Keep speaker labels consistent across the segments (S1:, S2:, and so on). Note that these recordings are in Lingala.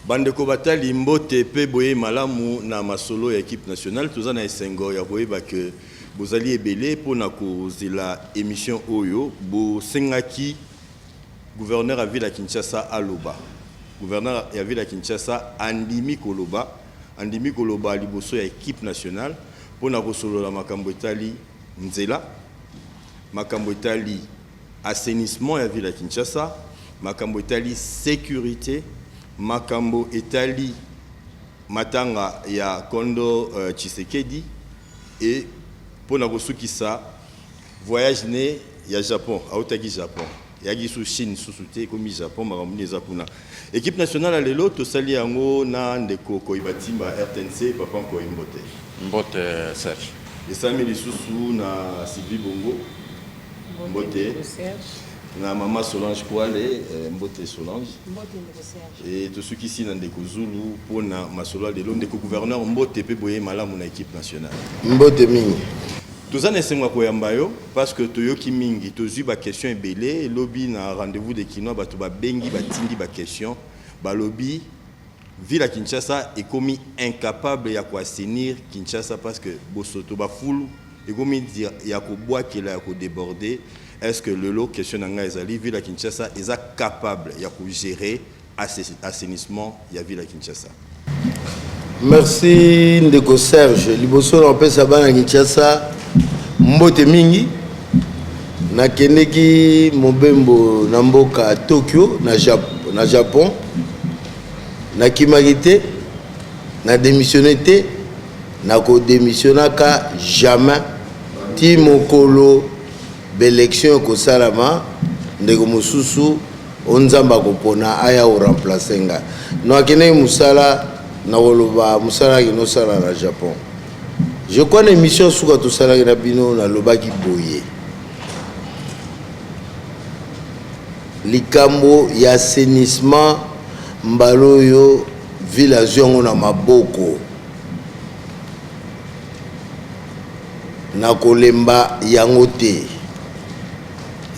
S1: Bandeko batali mbote pe boye malamu na masolo ya équipe nationale toza na esengo ya koyeba que bozali ebele pona kozela émission oyo bo sengaki gouverneur à ville à Kinshasa aloba gouverneur ya ville à Kinshasa andimi koloba liboso ya équipe nationale pona kosolola makambo etali nzela makambo etali assainissement ya ville à Kinshasa makambo etali sécurité makambo etali matanga ya Kondo Tshisekedi et pona kosukisa voyage né ya Japon autaki Japon yaki su Chine susute komi Japon makambo eza kuna équipe nationale lelo to sali yango na ndeko koibatimba RTNC papa ko mbote
S2: Serge
S1: esami lisusu na Sylvie Bongo mbote na mama Solange Kouale mbote Solange et tout ce qui ici dans ndeko Zulu pona masolo lelo ndeko gouverneur mbote pe boye malamu na équipe nationale
S3: mbote mingi
S1: tozana esengo koyamba yo parce que toyoki mingi tozwi ba question ebele lobby na rendez-vous de kino bato ba bengi batindi ba question ba lobby ville à Kinshasa est commis incapable ya ko assainir Kinshasa parce que bosoto ba fulu et comme dire ya ko bois qui la ko déborder est-ce que le lot question nanga ezali ville à Kinshasa est capable ya ko gérer assainissement ya ville à Kinshasa.
S3: Merci ndeko Serge liboso na pesa bana Kinshasa mbote mingi na kendeki mobembo na mboka Tokyo na Japon na kimagite na démissionné te na ko démissionnaka jamais ti mokolo l'élection ko salama ndeko mususu onzamba ko pona aya o remplacer nga no akene musala na woloba musala kino sala na Japon. Je connais l'émission sur tout ça na bino na lobaki boye likambo ya assainissement mbaloyo village yango na maboko na kolemba yango te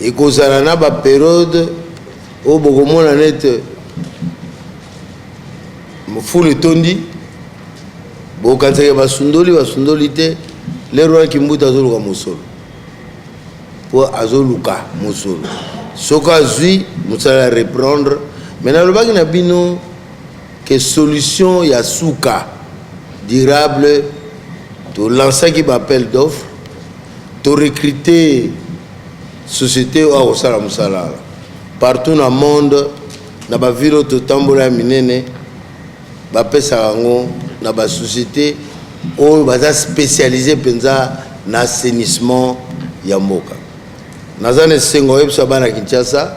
S3: ekozala na ba période o bokomona net mfulu tondi bokanzeke basundoli te lero ya kimbuta azoluka mosolo po azoluka mosolo soko azwi mosala reprendre maintenant lobaki na bino que solution ya suka durable to lancaki ba appel d'offre to recruter société au sala musala partout dans le monde na ba ville to tambola minene ba pesa yango na ba société o baza spécialisé penza na assainissement ya mboka nazane sengo yebsa bana Kinshasa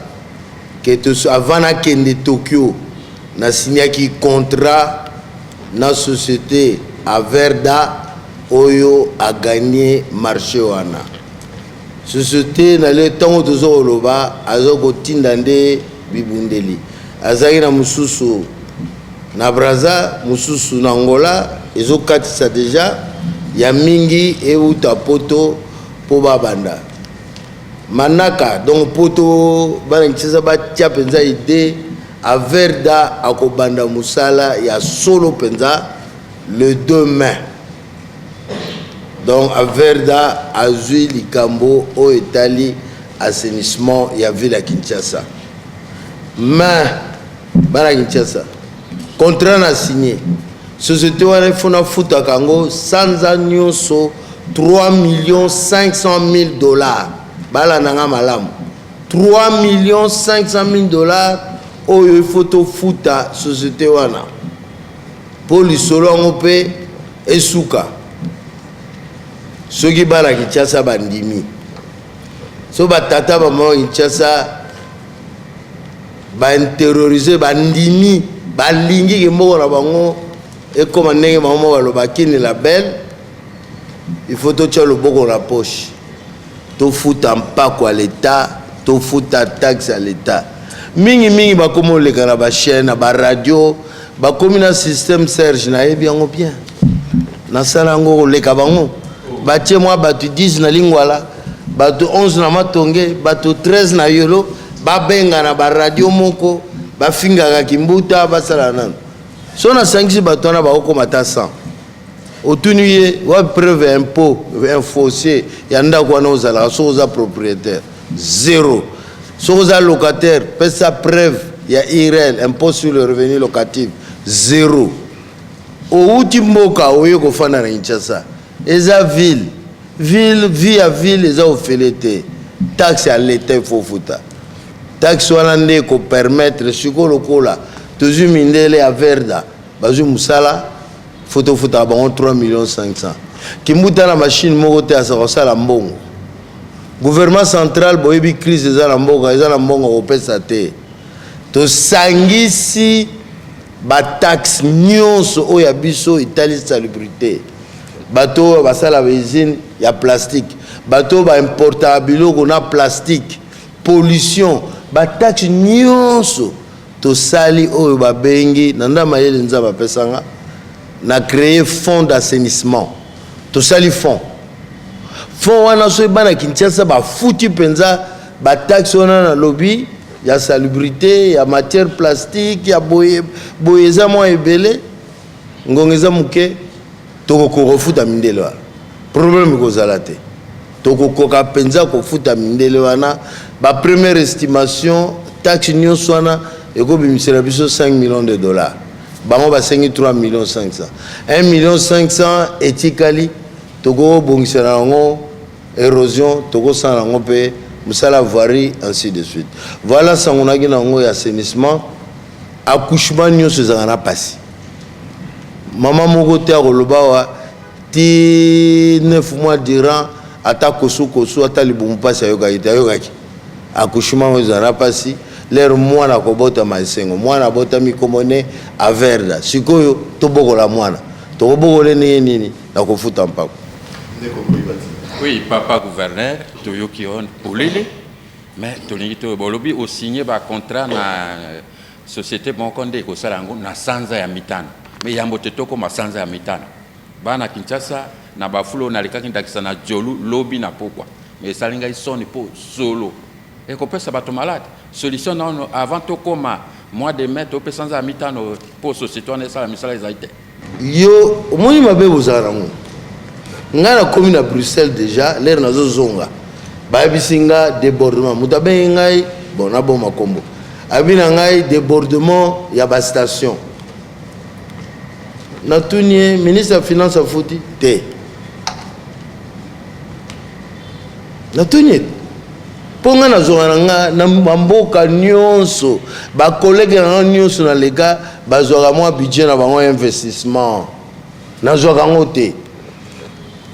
S3: que avant na kende Tokyo na signaki contrat na société Averda oyo a gagné marché wana société na le temps tozo loba azoko tindande bibundeli azaki na mususu na Braza mususu na Angola ezokatisa déjà ya mingi euta poto po babanda manaka donc poto bana Kinshasa batia penza idée Averda akobanda musala ya solo penza le 2 mai donc Averda azui likambo o etali assainissement ya ville ya Kinshasa mais bana Kinshasa contrat na signé société wana fona futa kango sanza nyonso 3,500,000 bala nanga malamu 3,500,000 oyo ifoto futa société wana po lisolo yango pe esuka soki bala Kinshasa bandimi so batata bamama Kinshasa bainterrorize bandimi balingi ke moko na bango ekoma ndenge mama balobaki ni la belle il faut totia loboko na poche tofuta mpako ya l'état tofuta taxe ya l'état mingi bakomi oleka na bachaîne na baradio bakomi na système Serge nayebi yango bien nasala yango koleka bango batie mwa bato 10 na Lingwala bato 11 na Matonge bato 13 na Yolo babenga na baradio moko bafingaka kimbuta basala nano so na sangisi bato wana bakokomata 100 otuni ye wa preuve impôt un foncier ya ndako wana ozalaka soki oza propriétaire zéro soki oza locataire pesa preuve ya IRL impôt sur le revenu locatif zéro outi mboka oye kofanda na Kinshasa eza ville vie ya ville eza ofele te taxe ya l'État ifo futa taxe wana nde ko permettre siko lokola tozwi mindele ya verda bazwi musala photo futa bango 3,500,000 kimbuta na machine moko te asa kosala mbongo gouvernement central boyebi crise eza na mboka eza na mbongo kopesa te tosangisi bataxe nyonso oyo ya biso etali salubrité bato oyo basala bausine ya plastique bato oyo baimporta biloko na plastique pollution bataxe nyonso tosali oyo babengi na nda mayele nzambe apesanga na créer fonds d'assainissement tosali fonds wana so ebana Kinshasa bafuti mpenza bataxe wana na lobby ya salubrité ya matière plastique ya boye eza mwa ebele ngongo eza moke tokokofuta mindele wana problème ekozala te tokokoka mpenza kofuta mindele wana première estimation taxe nyonso wana ekobimisela biso 5 millions de dollars bango basengi 3,500,000 1,500,000 etikali tokobongisela yango érosion tokosala yango mpe musala voirie ainsi de suite voilà sangonaki na yango ya assainissement accouchement nyonso ezalaka na pasi mama moko te akoloba wa ti 9 mois durant ata kosu ata libumu pasi ayokaki te ayokaki accouchement ezalaka na pasi lero mwana kobotama esengo mwana abotami komone averda sikoyo tobokola mwana tokobokole ndenge nini na kofuta mpako.
S2: Oui, papa gouverneur, Toyoki on Polele, mais Tolingi Bolobi au signé un contrat na société Bonkonde ko salango na sanza ya mitano. Mais yambote toko ma sanza ya mitano. Bana Kinshasa na bafulo na likaki ndakisa na jolu lobby na pokwa. Mais salinga isoni po solo. Et qu'on peut se battre malade. Solution non avant to koma mois de mai to pe sanza ya mitano pour société on ça la misala izaite.
S3: Yo moi mabe bozarango. Ngana commune à Bruxelles déjà l'air nazo zonga babisinga débordement mutabe ngai bon na bon makombo abina ngai débordement ya ba station na tunie ministre de finance a fouti te na tunie ponga na zonga na mboka nyonso ba collègue na nyonso na lega bazwaka mo budget na bango investissement na zwaka ngote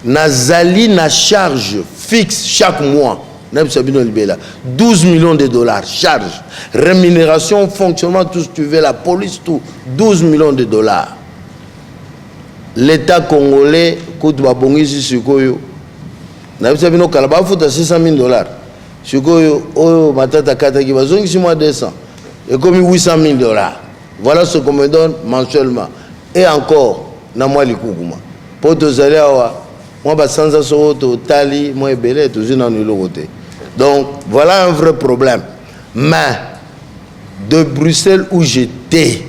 S3: Nazali na charge fixe chaque mois. 12 millions de dollars charge. Rémunération, fonctionnement, tout ce que tu veux, la police, tout. 12 millions de dollars. L'État congolais coûte babongisi sukoyo. Nabisabino kalaba futa 600 000 dollars. Sukoyo, oh, matata kata ki bazongi 6 mois 200. Et comme 800 000 dollars. Voilà ce qu'on me donne mensuellement. Et encore, na moi likukuma. Pour te aller à moi, sans assaut, tali, moi, belé, tout ça, donc, voilà un vrai problème. Mais, de Bruxelles où j'étais,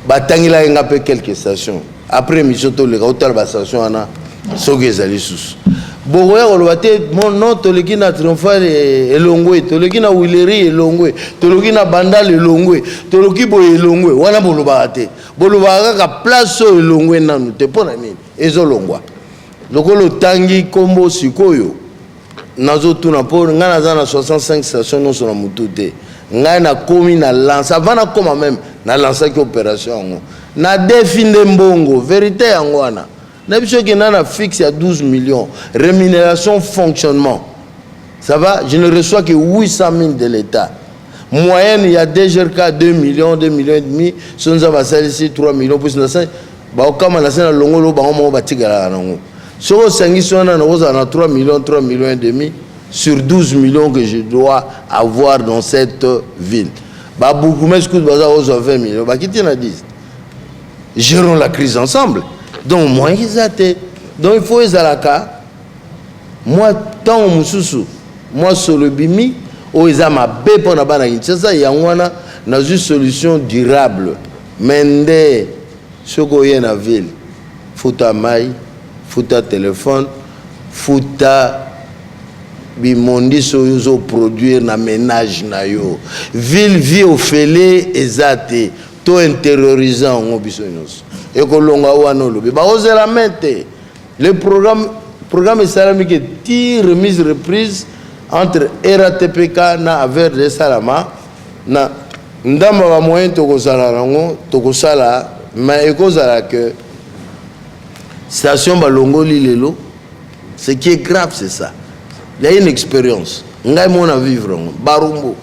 S3: Batangila y a quelques stations. Après, Michoto, les hôtels, la station, on a Sogezali sous. Bogoya, on va dire, mon nom, Tolekina Triomphal et Longwe, Tolekina Willery et Longwe, Tolekina Bandal et Longwe, Tolokibo et Longwe, Wana Bolobate. Bolobaka, place au Longwe, non, te pas nani. Ezolongwa lokolo tangi kombo sikoyo nazo tuna po ngana za na 65 stations non sur la mutute ngana komi na lance avant na koma même na lancer ki opération na définde mbongo vérité yangwana na biso ki na fixe à 12 millions rémunération fonctionnement ça va je ne reçois que 800 000 de l'état moyenne il y a DGRK 2 millions et demi sonza basali ici 3 millions plus na 5 ba okama na sena longolo bango mo batigala nango so sangiso na na 3 millions et demi sur 12 millions que je dois avoir dans cette ville ba beaucoup mais que baza aux 20 millions ba kiti na 10 gérons la crise ensemble donc moi ils étaient donc il faut ezalaka moi tant mususu moi solo bimi o ezama be pona bana Kinshasa yangwana na une solution durable mende soko ye na ville futa mai futa téléphone futa bimondi soyo produire na ménage na yo ville vie au fele ezate to intériorisant ngo biso nyos ekolonga wana lobi ba ozela mente le programme salami que ti remise reprise entre RATPK na aver de salama na ndamba ba moyen tokozala rango tokosala mais ekozala que station balongoli lelo ce qui est grave c'est ça. Il y a une expérience. Ngai mona vivre barumbo.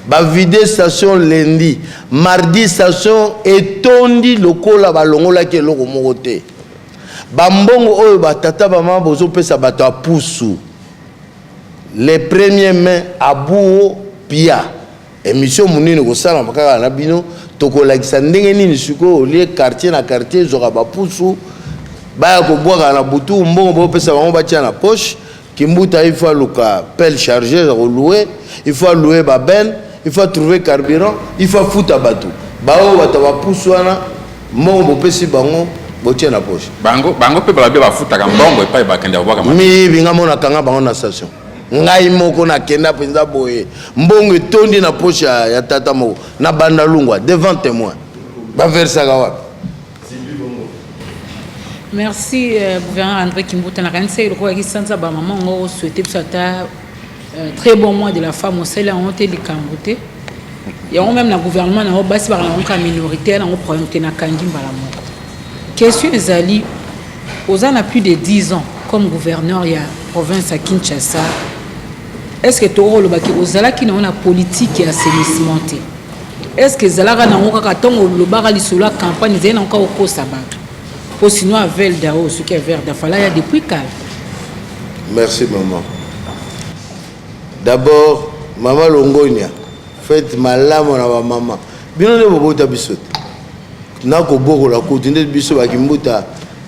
S3: Ba vider station lundi, mardi station etondi lokola balongola ke loko mokote. Ba mbongo oyo ba tata ba mama bozo pesa bato a pusu. Les premiers mains à bout pia. Émission munini ko sala makaka na bino tokola kisandenge nini siko lié quartier na quartier zoka ba pusu. Ba ko boka na butu mbongo bo pesa ba mama tia na poche. Kimbuta, il faut louer pelle chargée, louer, il faut louer baben, il faut trouver carburant, il faut foutre à bateau. Bao bataba pousswana, mon bo pesi bango, botie na poche.
S2: Bango pe bala be ba foutre ka mbongo e pa ba kende boka ma.
S3: Mi binga mona kanga bango na station. Ngai moko na kenda penza boye. Mbongo tondi na poche ya tata moko na banda lungwa devant témoin. Ba versa gawa.
S4: Merci, gouverneur André Kimbuta. La canne c'est le roi qui s'en va maman on souhaité que ça très bon mois de la femme au sel en honte de Kambuté. Il y a même le gouvernement na basi par la minorité na problème na kandi mbala. Question ezali aux ans a plus de 10 ans comme gouverneur il y a province à Kinshasa. Est-ce que toro le baki ozala ki na ona politique et assainissement? Est-ce que zalaka na ngaka tongo le bara li solo campagne zena encore au Kosaba? Pour sinon avec Dao, ce qui est vert d'Afala, il y a depuis calme.
S3: Merci maman. D'abord, maman Longonia, faites malam na maman. Bino ne bobo ta bisot. Na ko boko la ko tinde biso ba kimbuta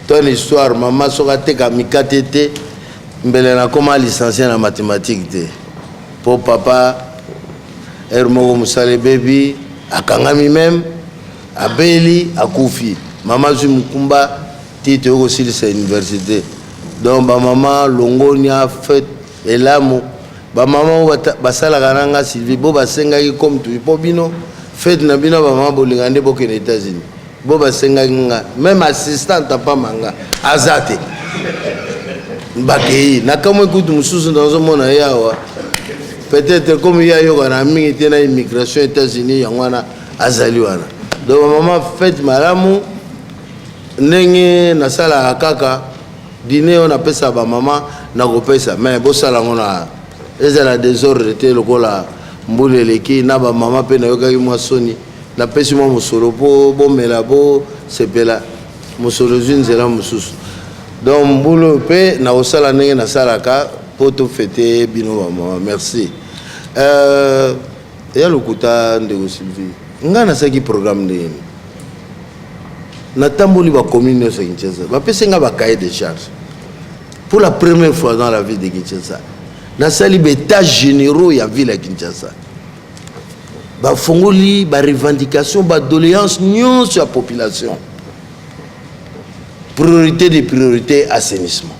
S3: ton histoire maman soka te ka mikatete mbele na koma licencié en mathématiques te. Pour papa Hermo Musale baby akangami même abeli akufi. Maman Zumukumba titre aussi de cette université. Donc ma maman Longonia fait et l'amour. Ma maman basala garanga Sylvie bo basenga comme tout bino fait na bino maman bolingande boke aux États-Unis. Bo basenga même assistant pas manga azate. Bakei na kama écoute mususu dans un monde yawa. Peut-être comme il y a yo na mingi tena immigration États-Unis yangwana azali wana. Donc maman fait malamu nenge na sala kaka dîner on appelle ça ba maman na kopesa mais bo sala ngona ezala désordre te lokola mbuleleki na ba maman pe na yoka ki mwa soni na pesi mwa musolo po bomela bo sepela musolo zunzela mususu donc mbulo pe na osala nenge na sala ka po to fêter bino ba maman merci ya lokuta ndeko Sylvie ngana saki programme de Natamboli ba commune de Kinshasa. Ba pesenga ba cahier de charge. Pour la première fois dans la ville de Kinshasa. Na sali beta généraux ya ville de Kinshasa. Ba fongoli ba revendication ba doléance nyon sur la population. Priorité des priorités assainissement.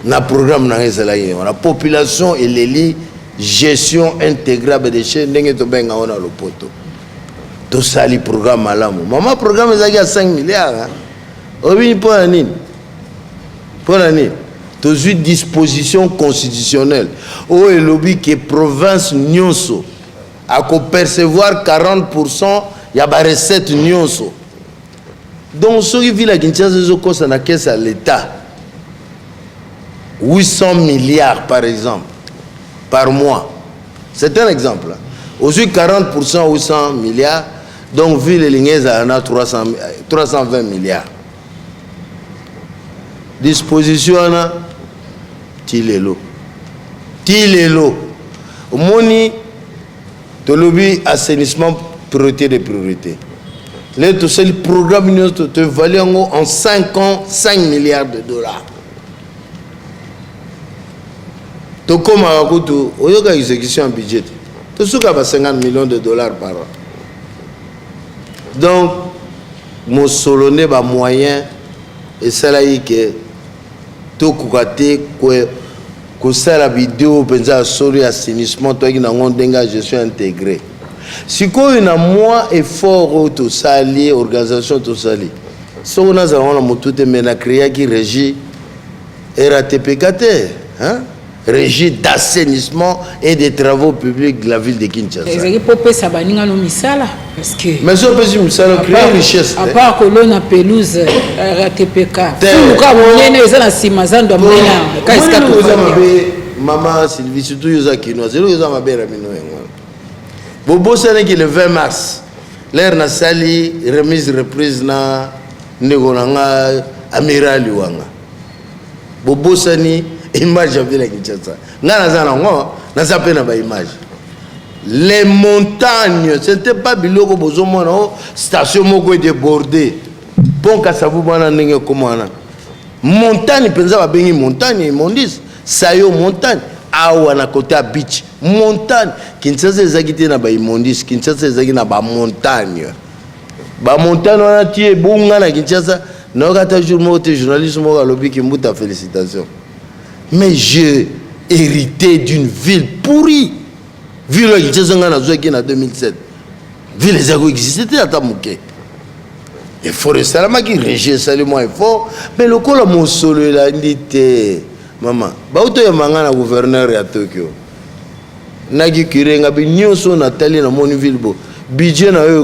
S3: Na programme na ezala ye. La population et les gestion intégrable des déchets ndenge to benga ona le poto. Tout ça, le programme à l'amour. Maman, le programme est à 5 milliards. Oui, pour l'année. Pour l'année. Toutes les dispositions constitutionnelles. Où est le lobby qui est province Nyonso. À percevoir 40%, il y a des recettes Nyonso. Donc, ceux qui vivent à Kinshasa, ça n'a qu'à à l'État. 800 milliards, par exemple, par mois. C'est un exemple. Aujourd'hui, 40%, 800 milliards. Donc, ville et lignes, en a 320 milliards. Disposition, Tilelo. Tilelo. Moni, de lobby assainissement, priorité de priorité. Là, tout ça, le programme te valait en 5 ans 5 milliards de dollars. Donc, comme à la exécution en budget. Tout ce qui a 50 millions de dollars par an. Donc, mon solonné ba moyen et ça là que tout côté que ça la vidéo penza sori assainissement toi qui n'a ngondenga gestion intégrée. Si quoi une mois effort auto sali organisation tout sali. Si on a zalona motuté mena créer qui régit RATPKT, hein? Régie d'assainissement et des travaux publics de la ville de Kinshasa.
S4: Ezali popé sabaninga no misala parce que
S3: mais ça peut être misala créer richesse.
S4: À part colonne pelouse RATPK. Tout ka bonene ezala simazando amena kaiska to.
S3: Maman Sylvie surtout yoza kino, zelo yoza mabera mino ngwana. Bobo sene ki le 20 mars. L'air na sali remise reprise na negonanga amiral wanga. Bobo sani image de la Kinshasa. Les montagnes, ce n'était pas biloko bozomo station moko est débordée. Pont Kasavu bana ndenge komana. Montagne penza ba bengi montagne immondice. Sayo montagne awa na côté à beach. Montagne Kinshasa ezakité na ba immondice, Kinshasa ezaki na ba montagne. Ba montagne wana tie bunga na Kinshasa. Na kata jour mo te journaliste mo lobi Kimbuta félicitations. Mais j'ai hérité d'une ville pourrie. Ville qui est en 2007. Ville qui existait à Tamouké. Il faut rester là, qui régit seulement fort. Mais le col à mon solo, il a dit, maman, Bauto est mangana gouverneur à Tokyo. Nagi Kirenga, Nyoso, Nathalie, dans mon ville. Budget n'a eu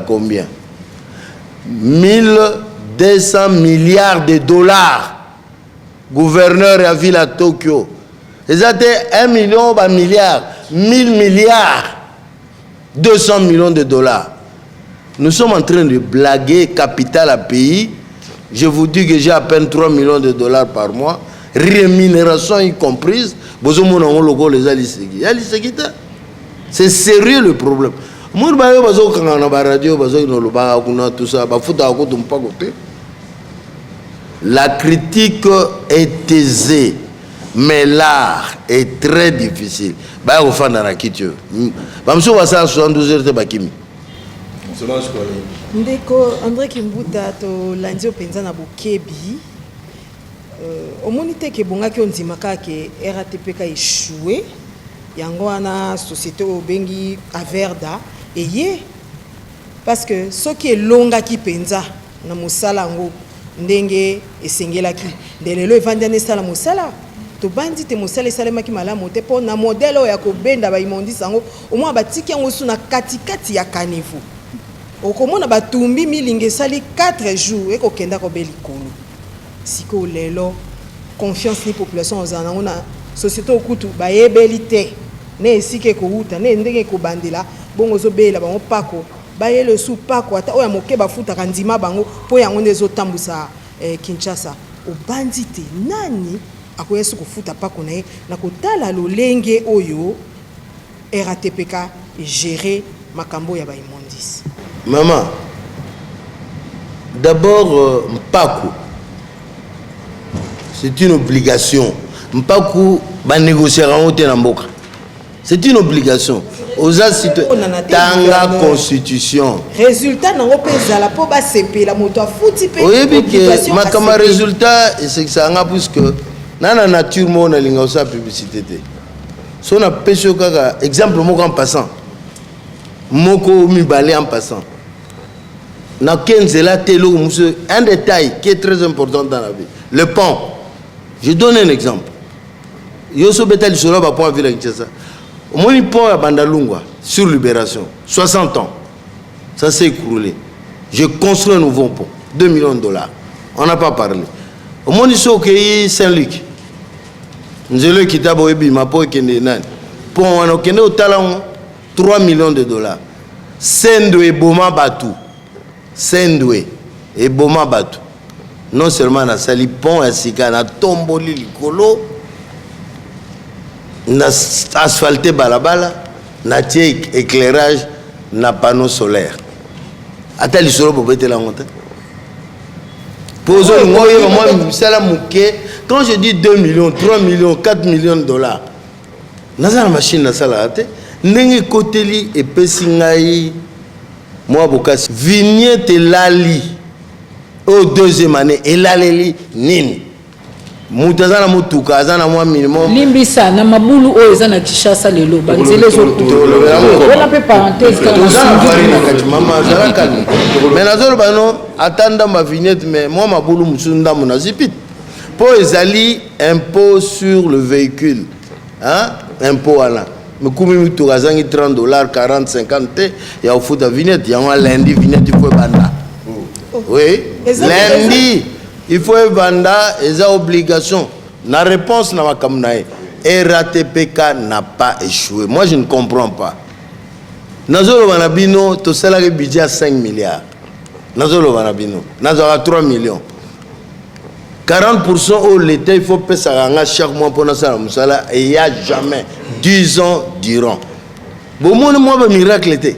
S3: combien 1200 milliards de dollars. Gouverneur à ville à Tokyo. Ils étaient 1 million, 1 milliard, 1000 milliards, 200 millions de dollars. Nous sommes en train de blaguer capital à pays. Je vous dis que j'ai à peine 3 millions de dollars par mois, rémunération y comprise. C'est sérieux le problème. La critique est aisée, mais l'art est très difficile. Bah, au fond, dans la kitio. Bamso va ça 72 heures de Bakimi.
S5: Ndeko André Kimbuta to landio penza na bokebi. Omonite ke bonga ki ondimaka ke RATPK échoué. Yango ana société obengi Averda eye parce que ce qui est longa ki penza na mosala ngo ndenge esengelaki ndelelo evandi na sala mosala to bandi te mosala esalema ki malamu te po na modèle ya ko benda ba imondisa ngo au moins batiki yango suna katikati ya kanivu okomona batumbi milinge sali 4 jours eko kenda ko belikolo siko lelo confiance ni population ozana ngona société okutu ba yebelite ne esike ko uta ne ndenge ko bandela bongo zo bela bango pako baye le sou pako ata oya moke bafuta kandima bango po yango ndezo tambusa Kinshasa obandite nani akoyesu kufuta pako na ye na kotala lolenge oyo RATPK gérer makambo ya ba immondice.
S3: Maman, d'abord Mpako, c'est une obligation. Mpako va négocier en haute namboka. C'est une obligation. Aux citoyens, tanga constitution.
S5: Résultat n'a pas la poba CP la moto fouti pe.
S3: Oui, bien ma résultat c'est que ça a puisque dans la nature mon a linga publicité. Son a pêché kaka exemple moko en passant. Moko mi balé en passant. Na kenzela telo monsieur un détail qui est très important dans la vie. Le pont. Je donne un exemple. Yoso betal solo ba pont ville Kinshasa. Mon pont à Bandalungwa sur Libération 60 ans. Ça s'est écroulé. J'ai construit un nouveau pont 2 millions de dollars. On n'a pas parlé. Au moins ici au pays Saint-Luc. Nous avons quitté Boebi ma pont kende nan. Pont on a kende au talent 3 millions de dollars. Sendwe Boma Batu. Sendwe et Boma Batu. Non seulement na sali pont à Sika na tomboli likolo. Na asphalté balabala, na tie éclairage, na panneau solaire. Ata li solo pour la montagne. Posons quand je dis 2 millions, 3 millions, 4 millions de dollars, na la machine na sala ate, ndenge koteli epesi ngai moi bokasi vignette elali au deuxième année elaleli nini mutu aza na mutuka aza na mwa minimum
S4: limbisa na mabulu oyo eza na Kinshasa lelo banzela ezokuna mpe parenthèse
S3: mais nazoloba no atanda ma vignette mais moi mabulu mosusu ndambo nazipit mpo ezali impôt sur le véhicule hein? Impôt wana mikumi mituka azangi $30 40 50 te ya kofuta vignette yango lundi vignette ifo ebanda oui lundi il faut vendre les obligations. La réponse n'a pas RATPK n'a pas échoué. Moi, je ne comprends pas. Nazolo Vanabino, tout ça, le budget à 5 milliards. Nazolo Vanabino, Nazolo 3 millions. 40% au l'État, il faut payer ça chaque mois pour notre salaire. Et il n'y a jamais 10 ans durant. Bon, moi, je miracle était.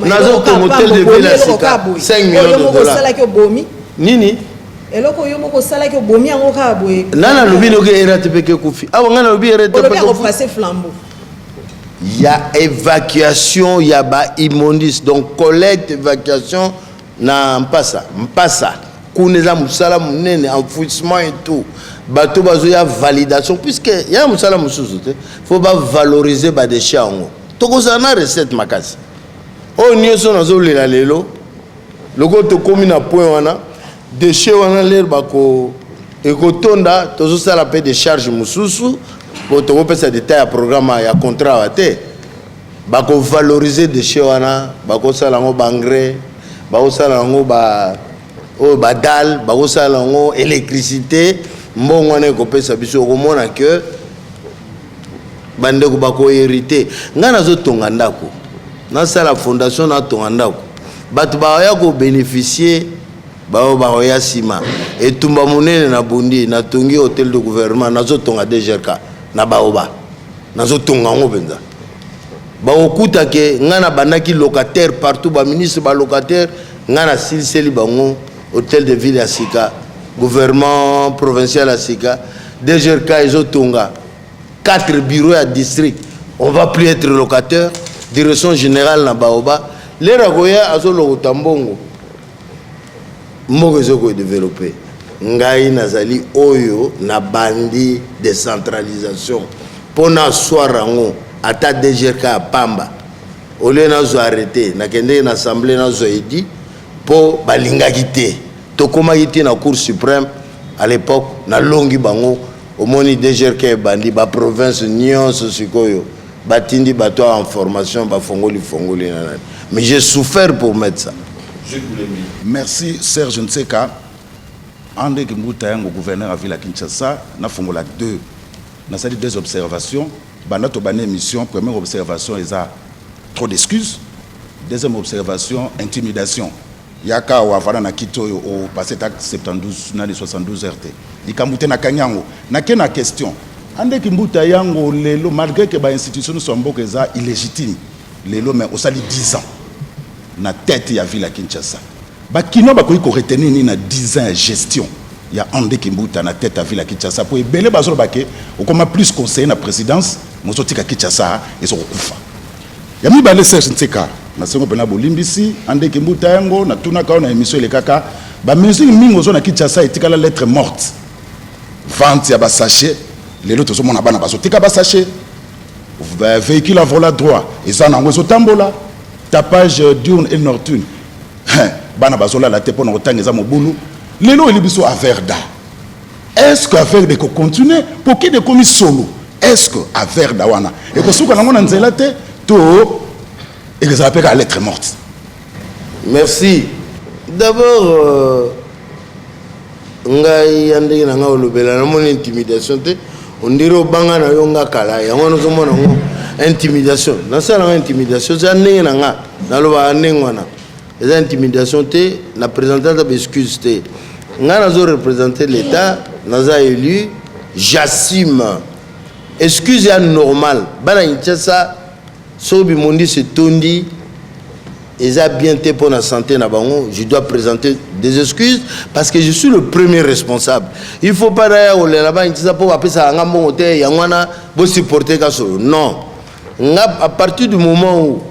S3: Nazolo, ton hôtel de ville à 5 millions de dollars. Nini?
S5: eloko yo moko sala ki bomi yango ka boye
S3: nana lobi no ke RATPK kufi awa ngana lobi RATPK
S5: ko passer flambeau
S3: il y a évacuation il y a ba immondice donc collecte évacuation na mpasa kuneza musala munene enfouissement et tout bato bazo ya validation puisque il y a musala mususu te faut pas valoriser ba déchets yango tokoza na recette makasi o nyoso nazo lela lelo loko to komi na point wana déchets wana l'air bako ekotonda tozo sala pe de charge mususu pour to pesa détail à programme ya contrat ate bako valoriser déchets wana bako sala ngo engrais bako sala ngo ba dal bako sala ngo électricité mbongo wana ko pesa biso ko mona que bande ko bako hériter ngana zo tonga ndako na sala fondation na tonga ndako batu ba ya ko bénéficier bao baoya sima etumba munene na bundi na tongi hôtel de gouvernement nazo tonga DGRK na baoba nazo tonga ngo benza baokuta ke ngana bandaki locataire partout ba ministre ba locataire ngana silseli bango hôtel de ville ya sika gouvernement provincial ya sika DGRK ezo tonga 4 bureaux à district on va plus être locataire direction générale na baoba lera koya azo lokota mbongo moko ezoko développer ngai nazali oyo na bandi décentralisation pona soirango ata DGRK pamba ole nazo arrêter nakende na assemblée nazo edi po balingaki te tokomaki te na cour suprême à l'époque na longi bango omoni DGRK bandi ba province nyonso sikoyo batindi bato en formation ba fongoli na mais j'ai souffert pour mettre ça.
S6: Merci Serge Nseka. André Kimbuta yango gouverneur à ville à Kinshasa na fongola deux observations. Banato bane émission première observation eza trop d'excuses. Deuxième observation intimidation. Yaka wa vana na kito au passé tak 72 na 72 RT. Ikamute na kanyango. Na kena question. André Kimbuta yango lelo malgré que ba institution nous sommes eza illégitime. Lelo mais au sali 10 ans. Na tête ya ville à Kinshasa. Ba kino ba ko retenir ni na 10 ans de gestion. Ya André Kimbuta na tête à ville à Kinshasa pour ebele bazolo bake o comme plus conseiller na présidence mosoti ka Kinshasa et so kufa. Ya mi balé Serge Nseka na sengo pena bolimbisi André Kimbuta yango na tuna ka na émission le kaka ba mesure mingo zo na Kinshasa etikala lettre morte. Vente ya ba sachet lelo to so mona bana baso tika ba sachet véhicule à volant droit et ça na ngozo tambola tapage diurne et nocturne. Bana bazola la te pona otangeza mobulu. Lelo elibiso à Verda. Est-ce que Verda ko continuer pour qu'il de commis solo? Est-ce que à Verda wana et ko suka ngona nzela te to et que ça appelle à lettre morte.
S3: Merci. D'abord ngai yande na nga olobela na mon intimidation te on dirait banga na yonga kala ya ngona zo mona ngo intimidation na sala intimidation za ndenge na nga na loba ndenge wana les intimidations te na présentant de excuse te nga nazo représenter l'état naza élu j'assume excuse ya normal bana Kinshasa sobi mondi se tondi eza bien te pour la santé na bango je dois présenter des excuses parce que je suis le premier responsable il faut pas d'ailleurs au là-bas Kinshasa pour appeler ça nga mbongo te ya ngwana bo supporter ka solo non à partir du moment où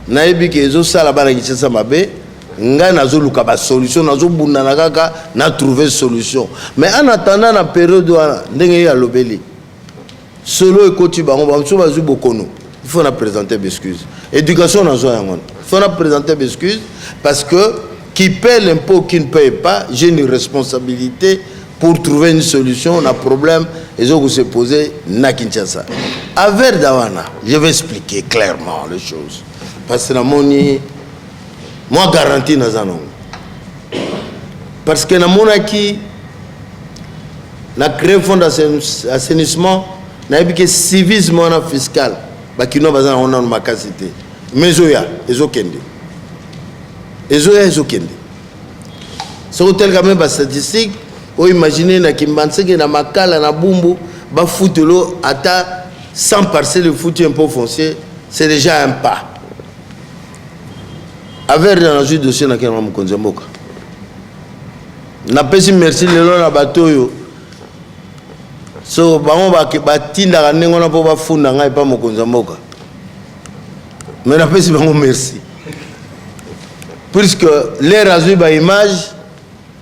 S3: nayebi ke ezo sala bana Kinshasa mabe nga nazo luka ba solution nazo bunda na kaka na trouver solution mais en attendant la période wana ndenge ya lobeli solo ekoti bango bamso bazu bokono il faut na présenter des excuses éducation nazo yango il faut na présenter des excuses parce que qui paie l'impôt qui ne paye pas j'ai une responsabilité pour trouver une solution à un problème et que se poser na Kinshasa. À Verdawana, je vais expliquer clairement les choses. Parce que moi garantis na zanon. Parce que na monaki na créé fonds d'assainissement na que civisme fiscal ba kino bazana on a ma capacité. Mezoya ezokende. Ezokende. C'est tel quand même ba statistique. Ou imaginez na Kimbanseke na Makala na Bumbu ba foutelo ata 100 parcelles de foot un peu foncier c'est déjà un pas. Avec dans le dossier na Kenwa Mkonzamboka. Na pesi merci lelo na batoyo. So bango ba tinda ka nengo na po ba funda ngai pa Mkonzamboka. Mais na pesi bango merci. Puisque les razui ba image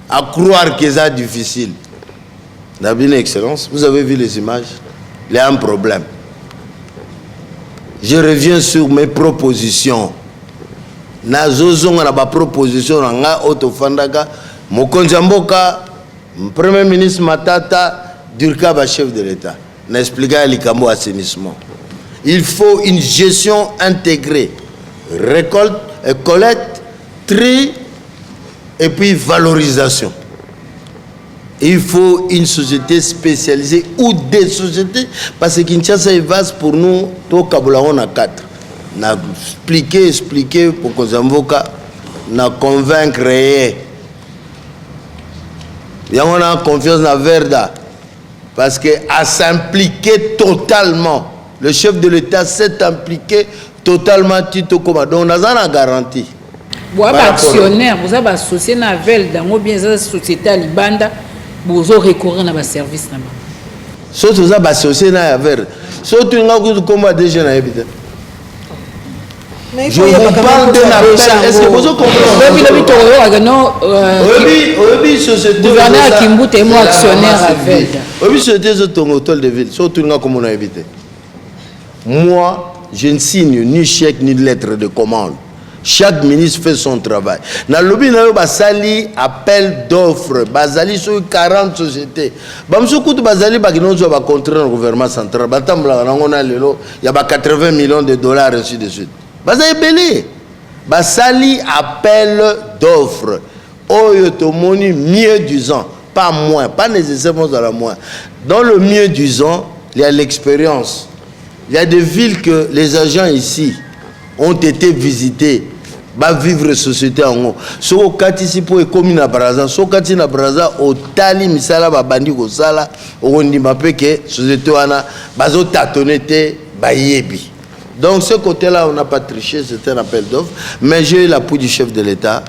S3: à croire que c'est difficile. D'abord, Excellence, vous avez vu les images. Il y a un problème. Je reviens sur mes propositions. Nazozong na ba proposition nga autofandaka Mokonzi Mboka, Premier ministre Matata, Durka ba chef de l'État. N'expliquer likambo assainissement. Il faut une gestion intégrée. Récolte, collecte, tri et puis valorisation. Il faut une société spécialisée ou des sociétés parce que Kinshasa est vaste pour nous. Tout Kabula on a 4. Na expliquer pour qu'on s'invoque, na convaincre. Il y a on a confiance dans Verda parce que à s'impliquer totalement. Le chef de l'État s'est impliqué totalement. Tito Koma. Donc on a une garantie.
S4: Vous avez actionnaire, vous avez associé à Velda, ou bien la société à Libanda, vous avez recouru à service.
S3: Si vous avez associé à Velda, si vous avez combat des jeunes à Ebita. Je vous parle d'un appel. Est-ce que vous comprenez? Oui, société.
S4: Gouverneur Kimboute et moi actionnaire à Velda.
S3: Oui, société de hôtel de ville. Surtout comme on a évité. Moi, je ne signe ni chèque ni lettre de commande. Chaque ministre fait son travail. Dans le lobby, basali appel d'offres. Basali sur 40 sociétés. Bamsoukout basali baginozo ba contrat le gouvernement central. Batambla ngona lelo il y a 80 millions de dollars ainsi de suite. Basali belé. Basali appel d'offres. Oyo tomoni mieux disant, pas moins, pas nécessairement dans la moins. Dans le mieux disant, il y a l'expérience. Il y a des villes que les agents ici ont été visités. Va vivre société en haut. So kati po e komi na Braza, so kati na Braza o tali misala ba bandi ko sala o ndi mapeke société wana bazo tatonete ba yebi. Donc ce côté-là on n'a pas triché, c'était un appel d'offres, mais j'ai eu l'appui du chef de l'État.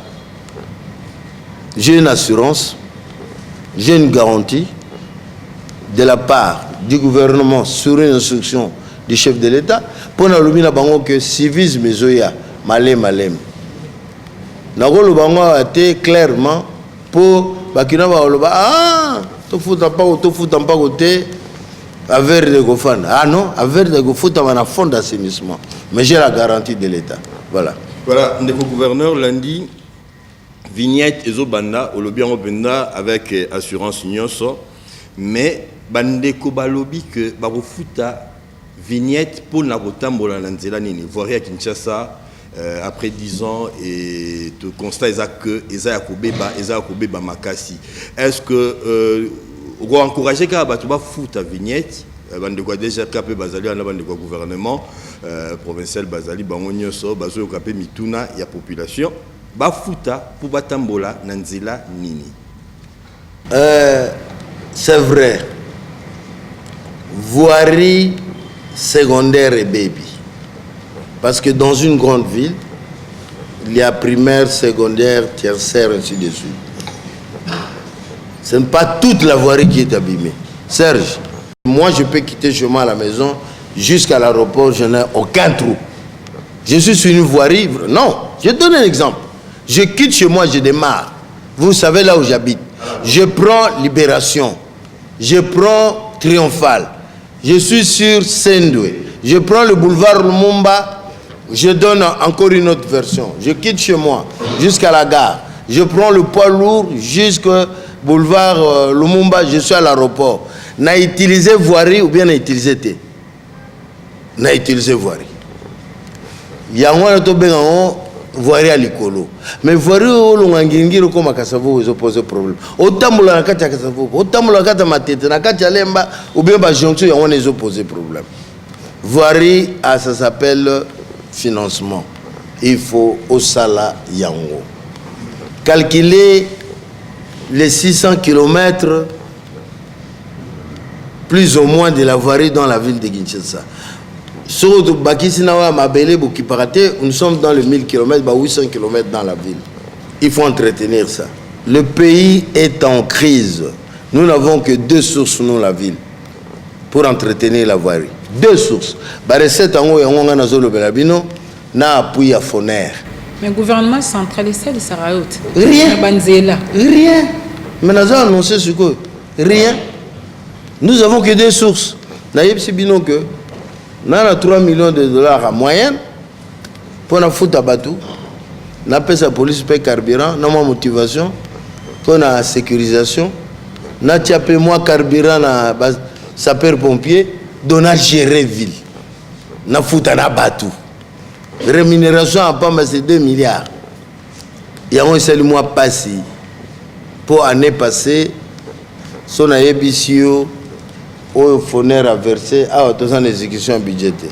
S3: J'ai une assurance, j'ai une garantie de la part du gouvernement sur une instruction du chef de l'État pour na lumina bango que civisme zoya malem. Nagolo bango a été clairement pour bakina ba oloba ah to futa pas côté avec de gofan. Ah non, avec de gofuta na fond d'assainissement. Mais j'ai la garantie de l'État. Voilà.
S1: Voilà, le gouverneur lundi vignette ezobanda au lobby benda avec assurance nyonso mais bandeko balobi que bafuta vignette pour na kotambola na nzela nini voirie à Kinshasa après 10 ans et tu constates que Eza Kobeba Makasi. Est-ce que vous encouragez qu'à battre foot à vignette bande quoi déjà capé bazali en bande quoi gouvernement provincial bazali bangonyo so bazo capé mituna ya population ba futa pour batambola nanzela nini
S3: c'est vrai voirie secondaire et baby. Parce que dans une grande ville, il y a primaire, secondaire, tertiaire, ainsi de suite. Ce n'est pas toute la voirie qui est abîmée. Serge, moi je peux quitter chez moi à la maison, jusqu'à l'aéroport, je n'ai aucun trou. Je suis sur une voirie. Non, je donne un exemple. Je quitte chez moi, je démarre. Vous savez là où j'habite. Je prends Libération. Je prends Triomphal. Je suis sur Sendoué. Je prends le boulevard Lumumba. Je donne encore une autre version. Je quitte chez moi jusqu'à la gare. Je prends le poids lourd jusqu'au boulevard Lumumba. Je suis à l'aéroport. N'a utilisé voirie ou bien n'a utilisé thé? N'a utilisé voirie. Il y a un autre voirie à l'écolo. Mais voirie où l'on a ngingiro comme à Kassavo, ils opposent problème. Autant la carte à Kassavo, autant la carte à ma tête, la carte à Lemba, ou bien à Jonction, on les oppose problème. Voirie, ça s'appelle financement. Il faut au Sala Yango. Calculer les 600 km plus ou moins de la voirie dans la ville de Kinshasa. Nous sommes dans les 1000 km, 800 km dans la ville. Il faut entretenir ça. Le pays est en crise. Nous n'avons que 2 sources dans la ville pour entretenir la voirie. 2 sources.
S4: Mais le gouvernement centralisé de Sarayout.
S3: Rien. Rien. Mais nous avons annoncé ce que rien. Nous avons que 2 sources. Nous avons 3 millions de dollars en moyenne pour nous foutre à Batou. Nous avons la police paye carburant, nous avons motivation, pour la sécurisation. Nous avons moins carburant na sapeur-pompier, nous avons géré ville. Nous avons foutu à Batou. Rémunération à Pamba, c'est 2 milliards. Il y a un seul mois passé. Pour l'année passée, son ABCO. Au Foner a versé à l'exécution budgétaire.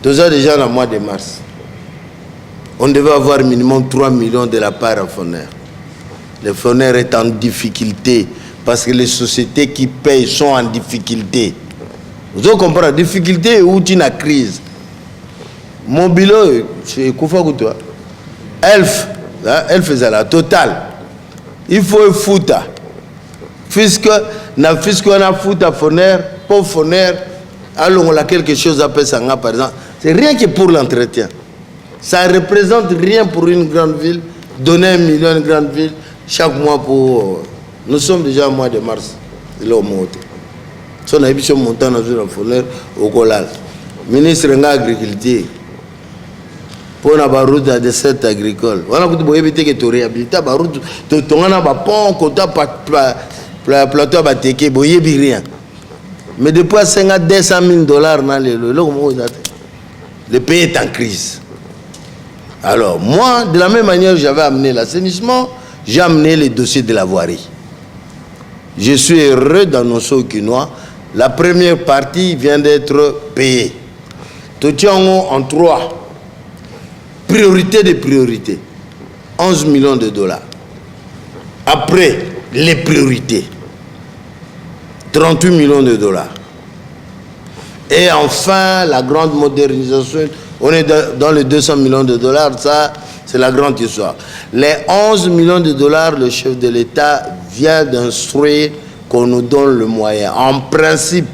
S3: Tout ça déjà dans le mois de mars. On devait avoir minimum 3 millions de la part à Foner. Le Foner est en difficulté parce que les sociétés qui payent sont en difficulté. Vous comprenez la difficulté où tu as une crise. Mon bilan, c'est quoi toi? Elf est la totale. Il faut foutre. Puisque na on a foutu à Foner, pour Foner, alors on a quelque chose à Pessanga par exemple. C'est rien que pour l'entretien. Ça ne représente rien pour une grande ville. Donner 1 million à une grande ville chaque mois pour. Nous sommes déjà au mois de mars. Là au mois. Si on a vu ce montant dans une Foner au Kolal. Ministre de l'Agriculture. Pour la route de dessert agricole. On a voulu éviter que tu réhabilites la route. Tu as un pont, tu as plateau à Bateke, rien. Mais depuis 200 000 dollars, le pays est en crise. Alors, moi, de la même manière que j'avais amené l'assainissement, j'ai amené les dossiers de la voirie. Je suis heureux d'annoncer aux Kinois, la première partie vient d'être payée. Tout tient en 3. Priorité de priorité. 11 millions de dollars. Après, les priorités. 38 millions de dollars. Et enfin, la grande modernisation, on est dans les 200 millions de dollars, ça, c'est la grande histoire. Les 11 millions de dollars, le chef de l'État vient d'instruire qu'on nous donne le moyen. En principe,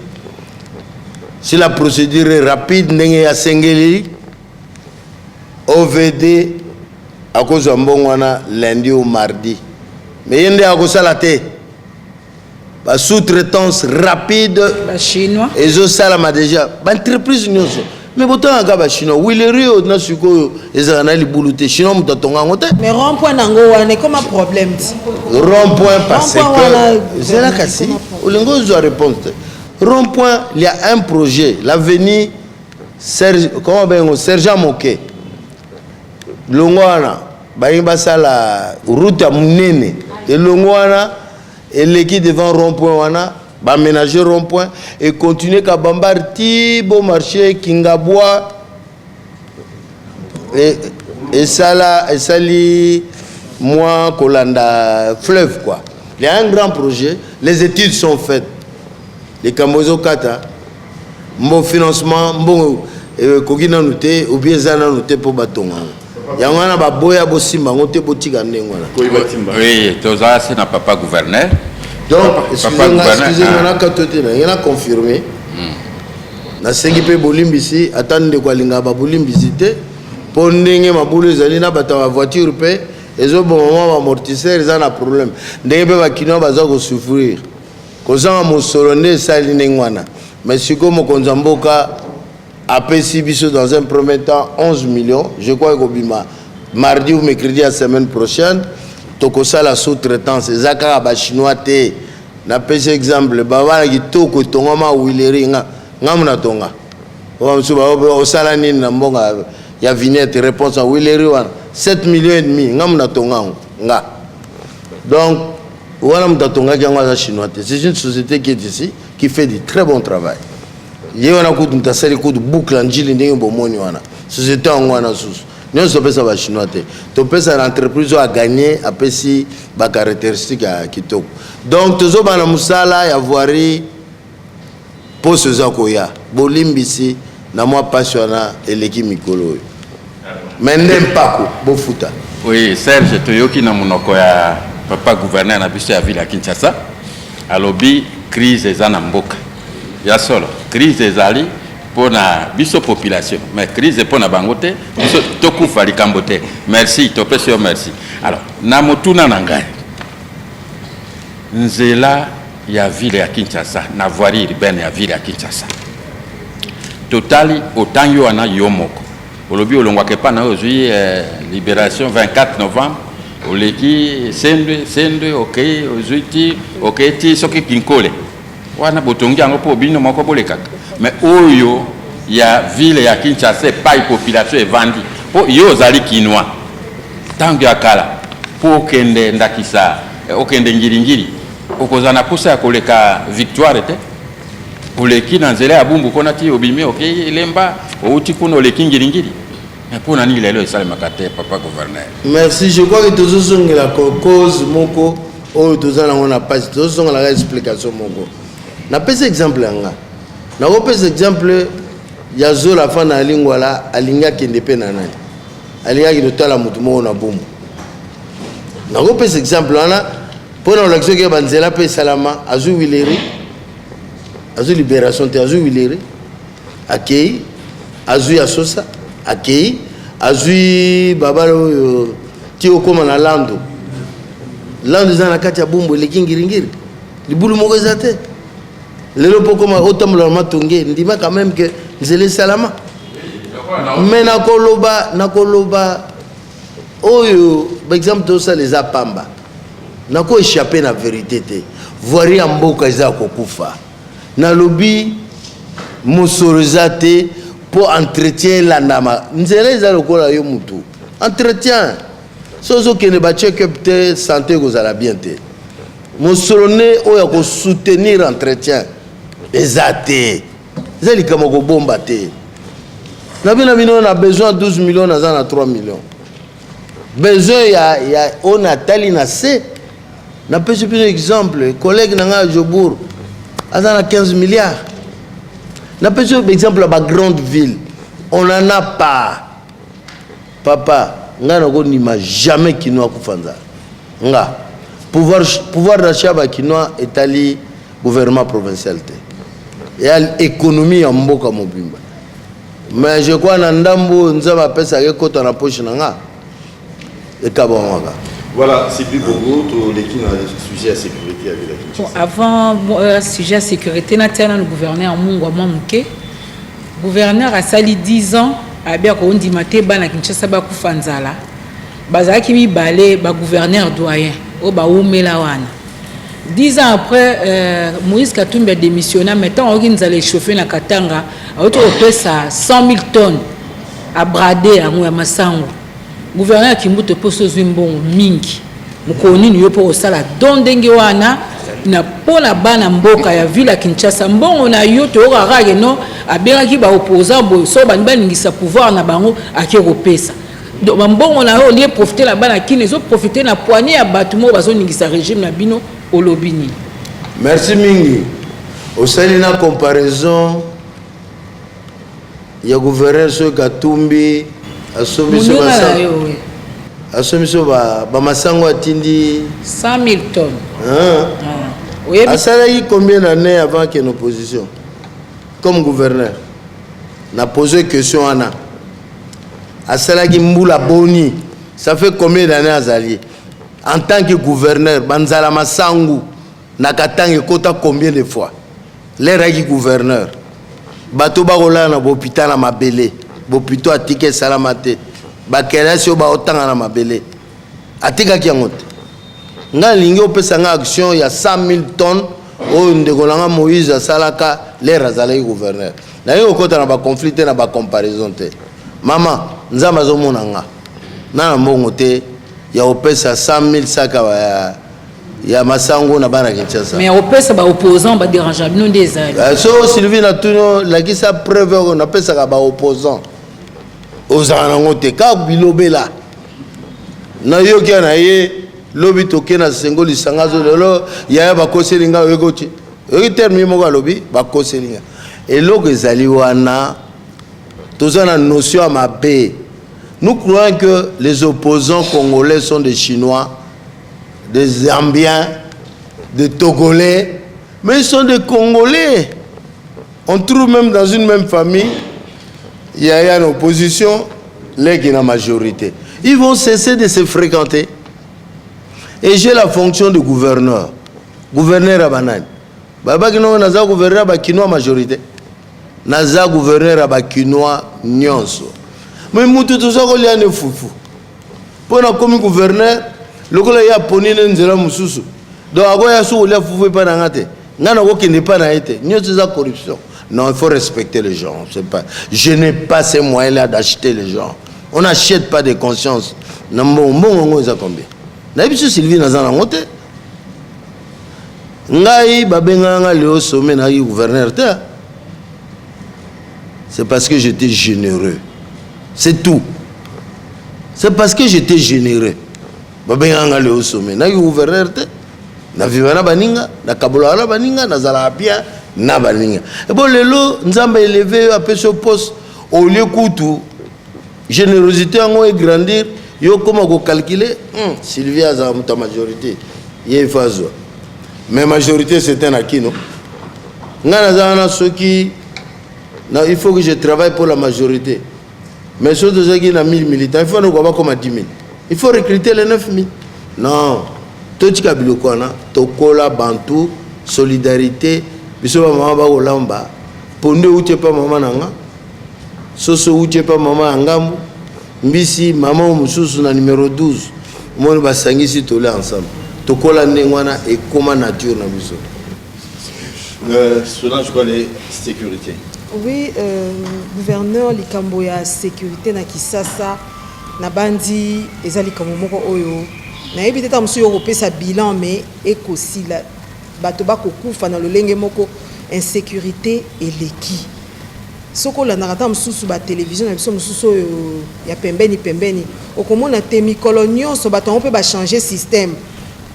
S3: si la procédure est rapide, n'est-ce pas Sengeli, OVD, à cause de lundi ou mardi. Mais il y a des choses la sous-traitance rapide.
S4: Les Chinois.
S3: Et ça, là, déjà. L'entreprise, mais pourtant, les Chinois, oui, les rios, ils ont les boulots. Chinois,
S5: mais rond-point, comment problème?
S3: Rond-point, parce que. C'est là que c'est. On doit répondre. Rond-point, il y a un projet. L'avenir, Sergent Moké. Longwana, la route à Mounene. Et Longwana. Et l'équipe devant rond-point, va aménager rond-point et continuer à Bambar, Tibo, marché, Kingabois. Et ça là, et ça li, moi, Kolanda, fleuve quoi. Il y a un grand projet, les études sont faites. Les Kambozo Kata, mon financement, bon, Kogina Nouté, ou bien Zana Nouté pour Batonga. Il y a un boya bosimba ngote botika ndengwana.
S2: Oui, ça c'est na papa gouverneur.
S3: Donc, excusez-moi, il y en a confirmé. nasengi mpe bolimbisi ata ndeko alingaka babolimbisi te mpo ndenge mabulu ezali na bato ya voiture mpe ezoboma mwa baamortisseur eza na problème ndenge mpe bakinoa baza kosouffrir kozanga mosolo nde esali ndenge wana mais sikoyo mokonzi ya mboka apesi biso dans un premier temps 11 millions je crois ekobima mardi ou mercredi ya semaine prochaine tokosala sous-traitance eza kaka bachinois te napesi exemple babana kitoko etongama wileri nga muna tonga osala nini na mbonga ya vignette réponse à wileri wana 7 millions et demi nga muna tonga nga donc wana muta tonga ki yango aza chinois te c'est une société qui est ici qui fait du très bon travail ye wana kutu mutasali kutu boucle njili ndenge bomoni wana société yango wana susu nyonso topesa bachinois te topesa na entreprise oyo aganye apesi bacaractéristique ya kitoko donc tozobana mosala ya voirie poso eza koya bolimbisi na mwa pasi wana eleki mikolo oyo me nde mpako bofuta.
S2: Oui, Serge toyoki na monoko ya papa gouverneur na biso ya ville ya Kinshasa alobi crise eza na mboka ya solo crise ezali pona biso population mais crise pona bango te biso tokufa likambo te merci topesi yo merci. Alors na motuna na ngai nzela ya ville ya Kinshasa na voirie urbaine ya ville ya Kinshasa totali otangi wana yo moko olobi olongwaka pa na ozwi libération 24 novembre oleki sendwe okay ozwiti okay ti soki kinkole wana botongi yango po bino moko bolekaka mais oyo ya ville ya Kinshasa pa population evandi po yo ozali kinwa tangu ya kala po kende ndakisa okende ngiringiri okozana posa ya koleka victoire te oleki na nzela ya bumbu kona ti obimi okay lemba outi kuno oleki ngiringiri pour nani lelo esalemaka te papa gouverneur.
S3: Merci, je crois que tozosongela cause moko oyo toza nango na pasi tozosongela explication moko napesa exemple yanga nakopesa exemple ya zola fa na lingwala alinga kende pe na nani alingaki totala mutu moko na bumbu nakopesa exemple wana mpo na olakisi oke banzela mpe esalama azwi wileri azwi libération te azwi wileri akei azwi asosa akei azwi babala oyo ti okoma na lando eza na kati ya bumbu eleki ngiringiri libulu moko eza te lelo mpo okoma otambola na matonge ndima quand même ke nzela esalama me nakoloba oyo baexemple tosala eza pamba nakoéchappe na vérité te voirie ya mboka eza kokufa nalobi mosolo eza te pour entretien landama nzela eza lokola yo mutu entretien sozo kene ba check up te santé kozala bien te mosolo ne oya ko soutenir entretien eza te eza likama ko bomba te na bino na besoin 12 millions na za na 3 millions besoin ya on a tali na c na pesi un exemple collègue nanga Jobour aza na 15 milliards. Na pesi exemple à ma grande ville on en a pas papa nga na ko nima jamais kinoa kufanza nga pouvoir d'achat ba kinoa etali gouvernement provincial te et économie ya mboka mobimba mais je crois na ndambo nzaba pesa ke kota na poche na nga et kabamaka.
S1: Voilà, c'est plus beaucoup tout les qui dans le sujet de sécurité avec la Kinshasa.
S4: Avant sujet de sécurité nationale le gouverneur Mungwa Mamuke gouverneur a sali 10 ans a bien ko ndimate bana Kinshasa ba kufanzala bazaki mi balé ba gouverneur doyen o ba umela wana 10 ans après Moïse Katumbi a démissionné maintenant organiser les chauffer na Katanga auto pesa 100 000 tonnes à brader à Masango. Gouverneur Kimbuto poso zwimbongo mingi mukoni niyo po osala dondenge wana na pona bana mboka ya ville ya Kinshasa mbongo na yo to rarage no abengaki ba opposant bo so bani baningisa pouvoir na bango akero pesa donc mbongo na yo lié profiter la bana kine zo profiter na poignée ya batumo bazo ningisa régime na bino olobini.
S3: Merci mingi osali na comparaison ya gouverneur so Katumbi asomiso ba masango atindi
S4: 100 000 tonnes.
S3: Asalaki combien d'années avant qu'il y ait une opposition comme gouverneur? n'a posé question Anna. Asalaki Mboula Boni, ça fait combien d'années Azali? En tant que gouverneur, Banzala Masangu, Nakatang Kota combien de fois? L'éragi gouverneur. Bato Barola na Bopita na Mabele, Bopito Atike Salamate, Bakelesio Baotanga na Mabele. Atika Kiangote. Nga lingi opesa nga action il y a 100 000 tonnes au ndegolanga Moïse Salaka l'air azalaki gouverneur. Na yo kota na ba conflit na ba comparaison te. Mama nzamba zo monanga. Na mbongo te ya opesa 100 000 saka ya masango na bana Kinshasa.
S4: Mais opesa ba opposant ba dérangeable non des ailes.
S3: So Sylvie na tuno la ki sa preuve na pesa ka ba opposant. Ozana ngote ka bilobela. Na yo kia na ye lobi toke na sengo lisangazo lelo ya ba koselinga yekoti yoki terme moko lobi ba koselinga eloko ezali wana tozana notion à ma paix. Nous croyons que les opposants congolais sont des Chinois, des Zambiens, des Togolais, mais ils sont des Congolais. On trouve même dans une même famille, il y a une opposition, les qui sont la majorité. Ils vont cesser de se fréquenter. Et j'ai la fonction de gouverneur. Gouverneur à Banane. Baba Kino naza gouverneur à Kinois majorité. Naza gouverneur à Kinois nyonso. Mais mutu tout ça qu'on y a ne foufou. Pour na comme gouverneur, le gars y a poni n'zela mususu. Donc à quoi y a sous le foufou pas n'angate. N'ana quoi qui n'est pas n'aité. Nyonso c'est la corruption. Non, il faut respecter les gens. C'est pas. Je n'ai pas ces moyens-là d'acheter les gens. On n'achète pas de conscience. Nambo mbongo za combien. Na biso Sylvie nazana ngote. Ngai babenganga Léo Sommet na gouverneur ta. C'est parce que j'étais généreux. C'est tout. C'est parce que j'étais généreux. Babenganga Léo Sommet na gouverneur ta. Na vivana baninga, na kabola na baninga, na zala bien na baninga. Et bon lelo nzamba élevé à ce poste au lieu kutu générosité en est grandir. Yo comment go calculer Sylvie a ta majorité il faut zo mais majorité c'est un acquis non ngana zana ceux qui il faut que je travaille pour la majorité mais ceux de qui na 1000 militants il faut nous voir comme à 10 000 il faut recruter les 9 000 non tout tika biloko na tokola bantu solidarité biso ba mama ba olamba ponde uche pa mama nanga soso uche pa mama ngambu Mbisi maman mususu na numéro 12 moi basangisi tole ensemble tokola ndengwana et comment nature na biso
S1: cela je crois les sécurité.
S5: Oui, gouverneur likambo ya sécurité na Kisasa na bandi ezali likambo moko oyo na yebi teta musu yo kopesa bilan mais ekosila bato bakokufa na lolenge moko insécurité eleki. Soko la narata mususu ba télévision na biso mususu ya pembeni okomona te mikolo nyonso bato on peut ba changer système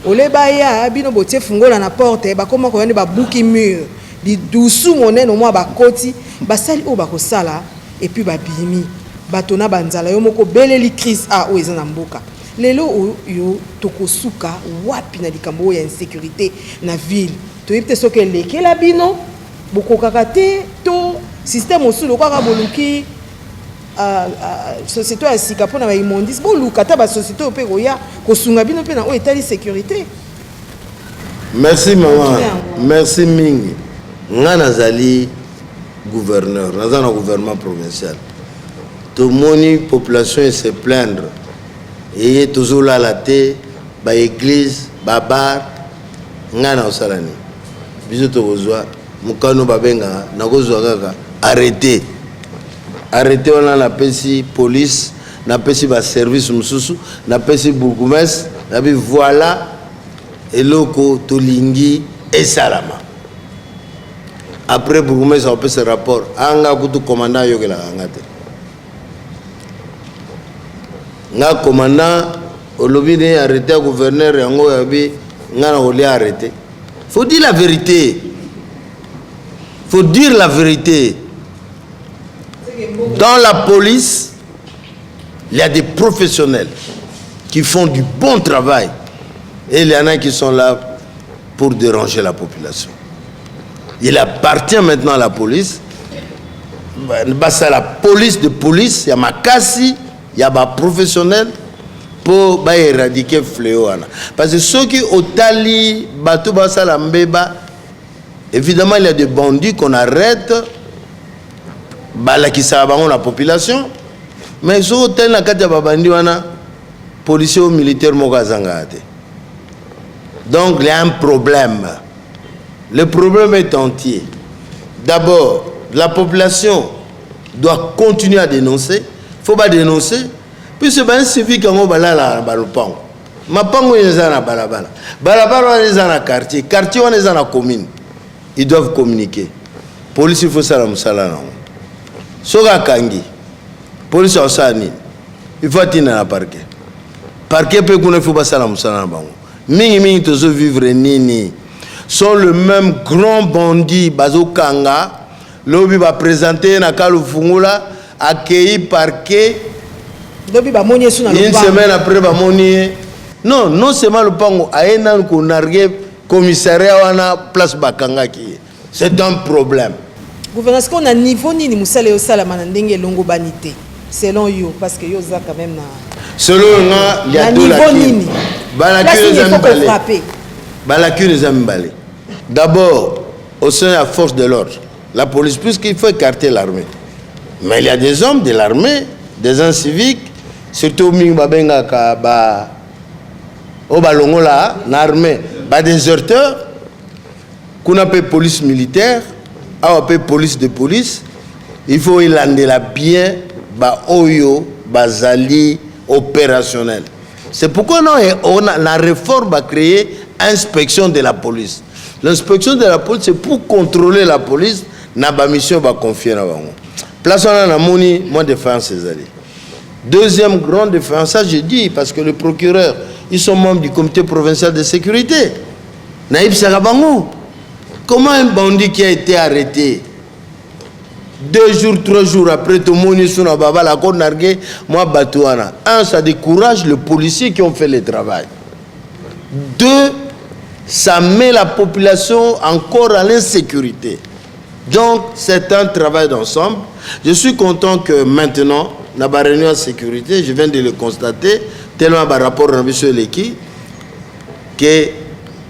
S5: oleba ya bino botie fungola na porte ba koma ko yande ba buki mur di dusu monene mo ba koti ba sali o ba ko sala et puis ba bimi bato na banzala yo moko beleli crise o ezana mboka lelo yo tokosuka wapi na likambo ya insécurité na ville to yipte soke leke la bino bokokaka te to système aussi le quoi boluki société à sika pona ba imondis boluka ta ba société au peroya ko sunga bino pe na o état de sécurité.
S3: Merci maman, merci mingi. Ngana zali gouverneur, nazana gouvernement provincial. Tout moni population se plaindre et toujours là la té ba église ba bar ngana osalani. Biso to kozwa mukano babenga na kozwa kaka arrêté on a la pesi police na pesi ba service mususu na pesi bourgmestre na bi voilà eloko tolingi et salama après bourgmestre on peut ce rapport anga kutu commandant yokela ngate nga commandant olobine arrêté gouverneur yango yabi nga na oli arrêté. Faut dire la vérité. Faut dire la vérité. Dans la police, il y a des professionnels qui font du bon travail et il y en a qui sont là pour déranger la population. Il appartient maintenant à la police la police de police, il y a makasi, il y a professionnel pour éradiquer le fléau. Parce que ceux qui ont tali, bateau la mbeba, évidemment il y a des bandits qu'on arrête, qui savent la population, mais ceux qui ont tali babandi policiers ou militaires mogazangate. Donc il y a un problème. Le problème est entier. D'abord, la population doit continuer à dénoncer. Il ne faut pas dénoncer. Puis c'est un civique qui a balopang. Ma pango est dans balabala. Balabala est dans le quartier. Quartier est dans la commune. Ils doivent communiquer. Police, il faut ça la musala. Soga kangi. Police au sani. Il faut atteindre la parquet. Parquet peut qu'on ne faut pas ça la musala. Mingi tozo vivre nini. Sont le même grand bandit Bazo Kanga. L'obi va présenter na kalu fungula accueilli parquet. Une semaine après va monier. Non seulement le pango aena ko nargué commissariat wana place bakanga ki. C'est un problème.
S5: Gouverneur, est-ce qu'on a niveau ni musale osala manandenge longo banité selon you parce que yo za quand même na
S3: selon nga il y a deux lacunes. Balakune zambale. D'abord au sein de la force de l'ordre. La police, puisqu'il faut écarter l'armée. Mais il y a des hommes de l'armée, des gens civiques, surtout au Balongola, l'armée, des déserteurs, qu'on appelle police militaire, on appelle police de police. Il faut y lander la bien, oyo, bazali, opérationnel. C'est pourquoi la réforme va créer inspection de la police. L'inspection de la police, c'est pour contrôler la police. Naba mission va confier à vous. Place on a moni, moi défense ces alliés. Deuxième grande défense, ça je dis parce que le procureur, ils sont membres du comité provincial de sécurité. Naïb Sarabango. Comment un bandit qui a été arrêté 2 jours, 3 jours après tout le monde sur la baba la côte nargué, moi batouana. Un, ça décourage les policiers qui ont fait le travail. 2, ça met la population encore à l'insécurité. Donc, c'est un travail d'ensemble. Je suis content que maintenant, dans la réunion de sécurité, je viens de le constater, tellement par rapport à l'équipe, que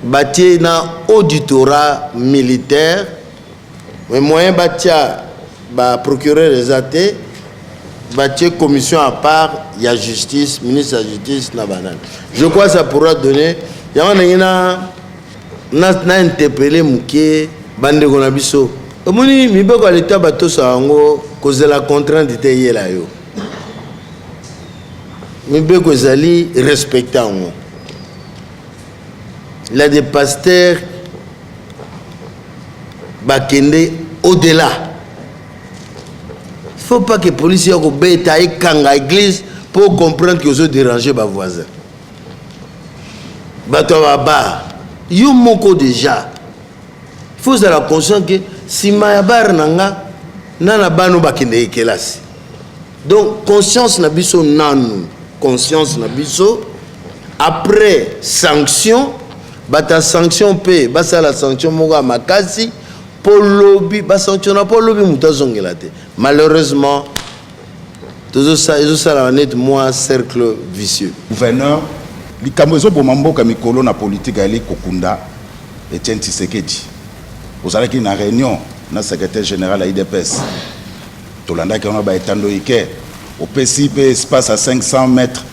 S3: bâti un auditorat militaire, mais moyen bâtia, procureur des athées, bâti commission à part, il y a justice, ministre de la justice, na banane. Je crois que ça pourra donner. Il y a interpellé Mouké, bande Gonabiso. Omoni mibeko à l'état bateau sango cause la contrainte de yela yo. Mibeko zali respectant. Il y a des pasteurs bakende au-delà. Il ne faut pas que les policiers aient kanga église pour comprendre que vous avez dérangé vos voisins. Batouaba, yo moko déjà. Il faut avoir la conscience que si mayabar nanga nana banu bakende kelasi. Donc conscience na biso nanu, conscience na biso après sanction, bata sanction pe, basa la sanction moga makasi pour lobby, ba sanction na pour lobby mutazongela te. Malheureusement tout ça la net moi cercle vicieux.
S6: Gouverneur, likambozo pour mamboka mikolo na politique ali kokunda Etienne Tshisekedi. Vous avez une réunion, le secrétaire général à l'IDPS. Tolanda qui a étendo Ike. Au PCP, espace à 500 mètres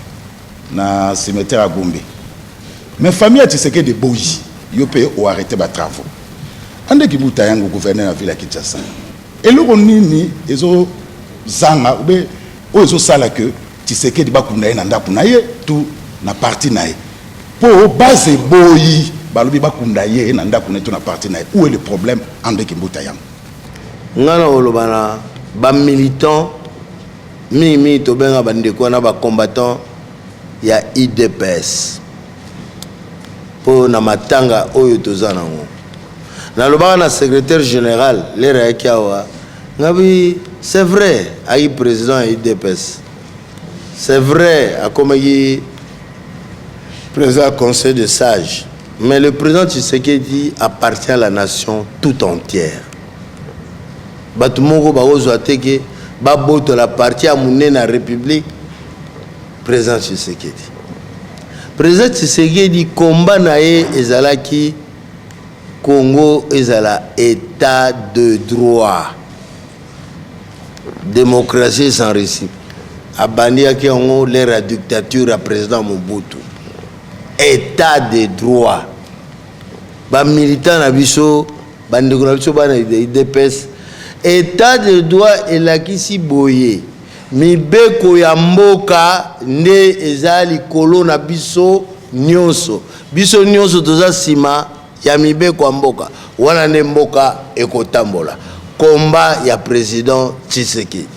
S6: dans le cimetière à Gombe. Mais famille a tissé des bougies. Ils ont arrêté les travaux. On a dit que vous avez un gouverneur de la ville à Kinshasa. Et là, on dit que ils ont zanga ou ils ont sala que tissé des bakuna nanda punaye tout na partie nae. Pour base boyi. Où est le problème André Kimbuta Yang?
S3: Ngana olobana ba militant mi to benga bandeko na ba combattant ya IDPS. Po na matanga oyo tozana ngo. Na lobana na secrétaire général l'era kiawa. Ngabi c'est vrai ai président IDPS. C'est vrai a comme président conseil de sages. Mais le président Tshisekedi appartient à la nation tout entière. bato moko bakozwa te ke babotola parti ya monene na république président Tshisekedi. Président Tshisekedi combat na ye ezalaki Congo ezala état de droit, démocratie sans récit. Abandiaki yango l'ère ya dictature ya président Mobutu. État de droit. Ba militant na biso, bandeko na biso bana IDPS, état de droit elakisi boye. Mibeko ya mboka nde eza likolo na biso nyonso. Biso nyonso toza sima ya mibeko ya mboka. Wana nde mboka ekotambola. Combat ya président Tshisekedi.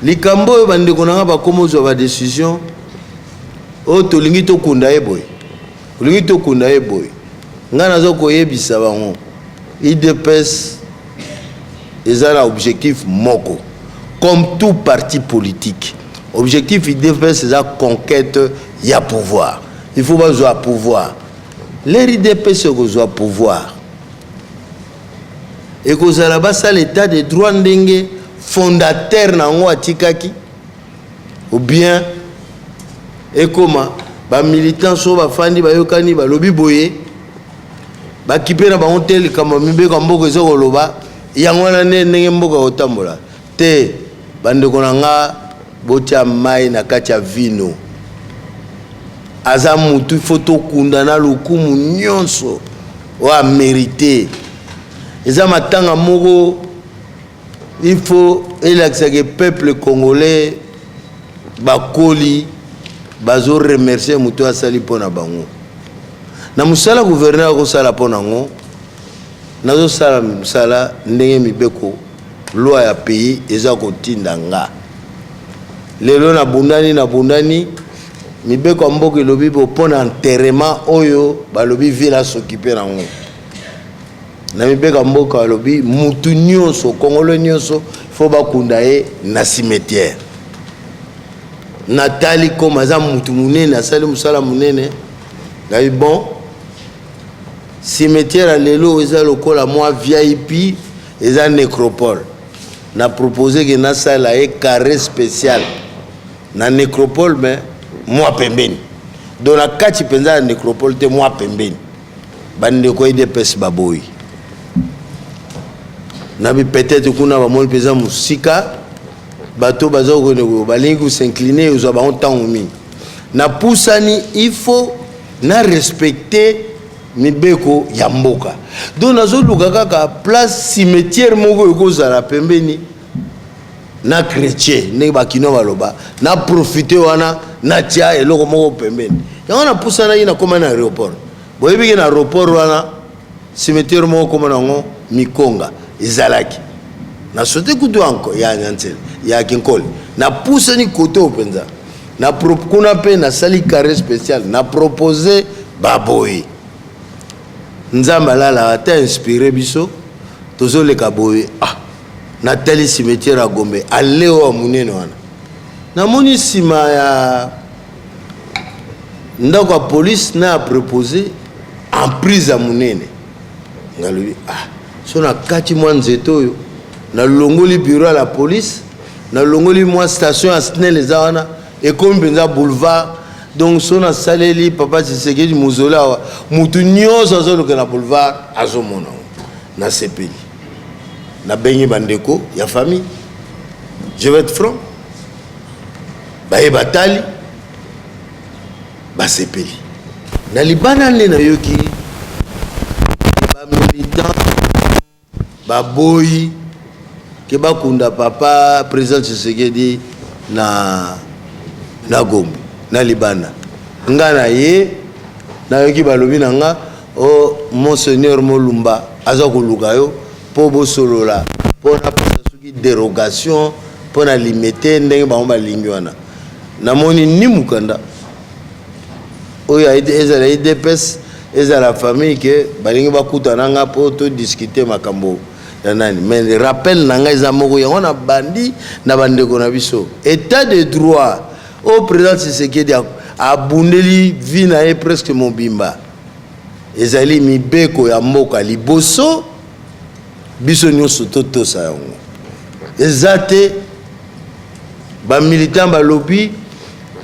S3: Likambo oyo bandeko na nga bakomozwa ba décision o tolingi tokunda ye boye. Olingi tokunda ye boye. Nga nazo koyebisa bango. IDPS eza na objectif moko. Comme tout parti politique. Objectif IDPS c'est la conquête ya pouvoir. Il faut pas jouer pouvoir. L'IDPS c'est jouer pouvoir. Et que ça là-bas ça l'état de droit ndenge fondateur nango atikaki ou bien et comment ba militants so ba fandi ba yokani ba lobi boye ba kipena ba hotel kama mibeko mboko ezoko loba yango na ndenge mboka otambola te bandeko nanga botia mai na kati ya vino aza mutu foto kunda na lukumu nyonso wa mérité eza matanga moko il faut que peuple congolais bakoli bazo remercier mutu asali pona bango na musala gouverneur ko sala pona ngo nazo sala musala ndenge mibeko loi ya pays eza kotinda nga lelo na bundani mibeko mboka elobi pona enterrement oyo balobi villa s'occuper nango na mibeko mboka balobi mutu nyonso kongolo nyonso faut bakunda ye na cimetière natali comme aza mutu munene asali musala munene ngai bon cimetière lelo eza lokola moi VIP eza nécropole na proposé que na sala e carré spécial na nécropole mais moi pembeni donc la kati penza nécropole te moi pembeni bande ko IDPS baboyi na bi peut-être kuna ba mon pesa musika bato bazo ko balingi s'incliner aux ba on temps mi na pusani il faut na respecter mibeko ya mboka donc nazo luka kaka place cimetière moko ekozala pembeni na chrétien ne bakino baloba na profiter wana na tia eloko moko pembeni yango na pusana ina koma na aéroport boyebi na aéroport wana cimetière moko koma nango mikonga izalaki na sote kutu anko ya nyantsel ya kinkoli na pusani kote openza na kuna pe na sali carré spécial na proposer baboy nzamba lala ata inspiré biso tozo le kaboy na teli cimetière à Gombe aleo wa munene wana na moni sima ya ndako police na proposer en prise à munene ngalobi so na kati mwa nzeto yo na longoli bureau à la police na longoli mwa station à Snell ezawana et comme benza boulevard donc so na saleli papa Tshisekedi muzola mutu nyonso azoloka na boulevard azomona na sepeli na bengi bandeko ya famille je vais être franc baye batali ba sepeli na libana nde na yoki ba militant ba boy ke bakunda papa président Tshisekedi na Gombe na libana ngana ye na yoki balobi nanga monseigneur Molumba aza koluka yo po bosolola po na pesa suki dérogation po na limiter ndenge bango balingi wana namoni ni mukanda oyo ezala IDPS ezala famille ke balingi bakutana nga po to discuter makambo ya nani mais rappel nanga eza moko yango na bandi na bandeko na biso état de droit au président Tshisekedi abundeli vie na ye presque mobimba ezali mibeko ya mboka liboso biso nyonso totosa yango eza te bamilitant balobi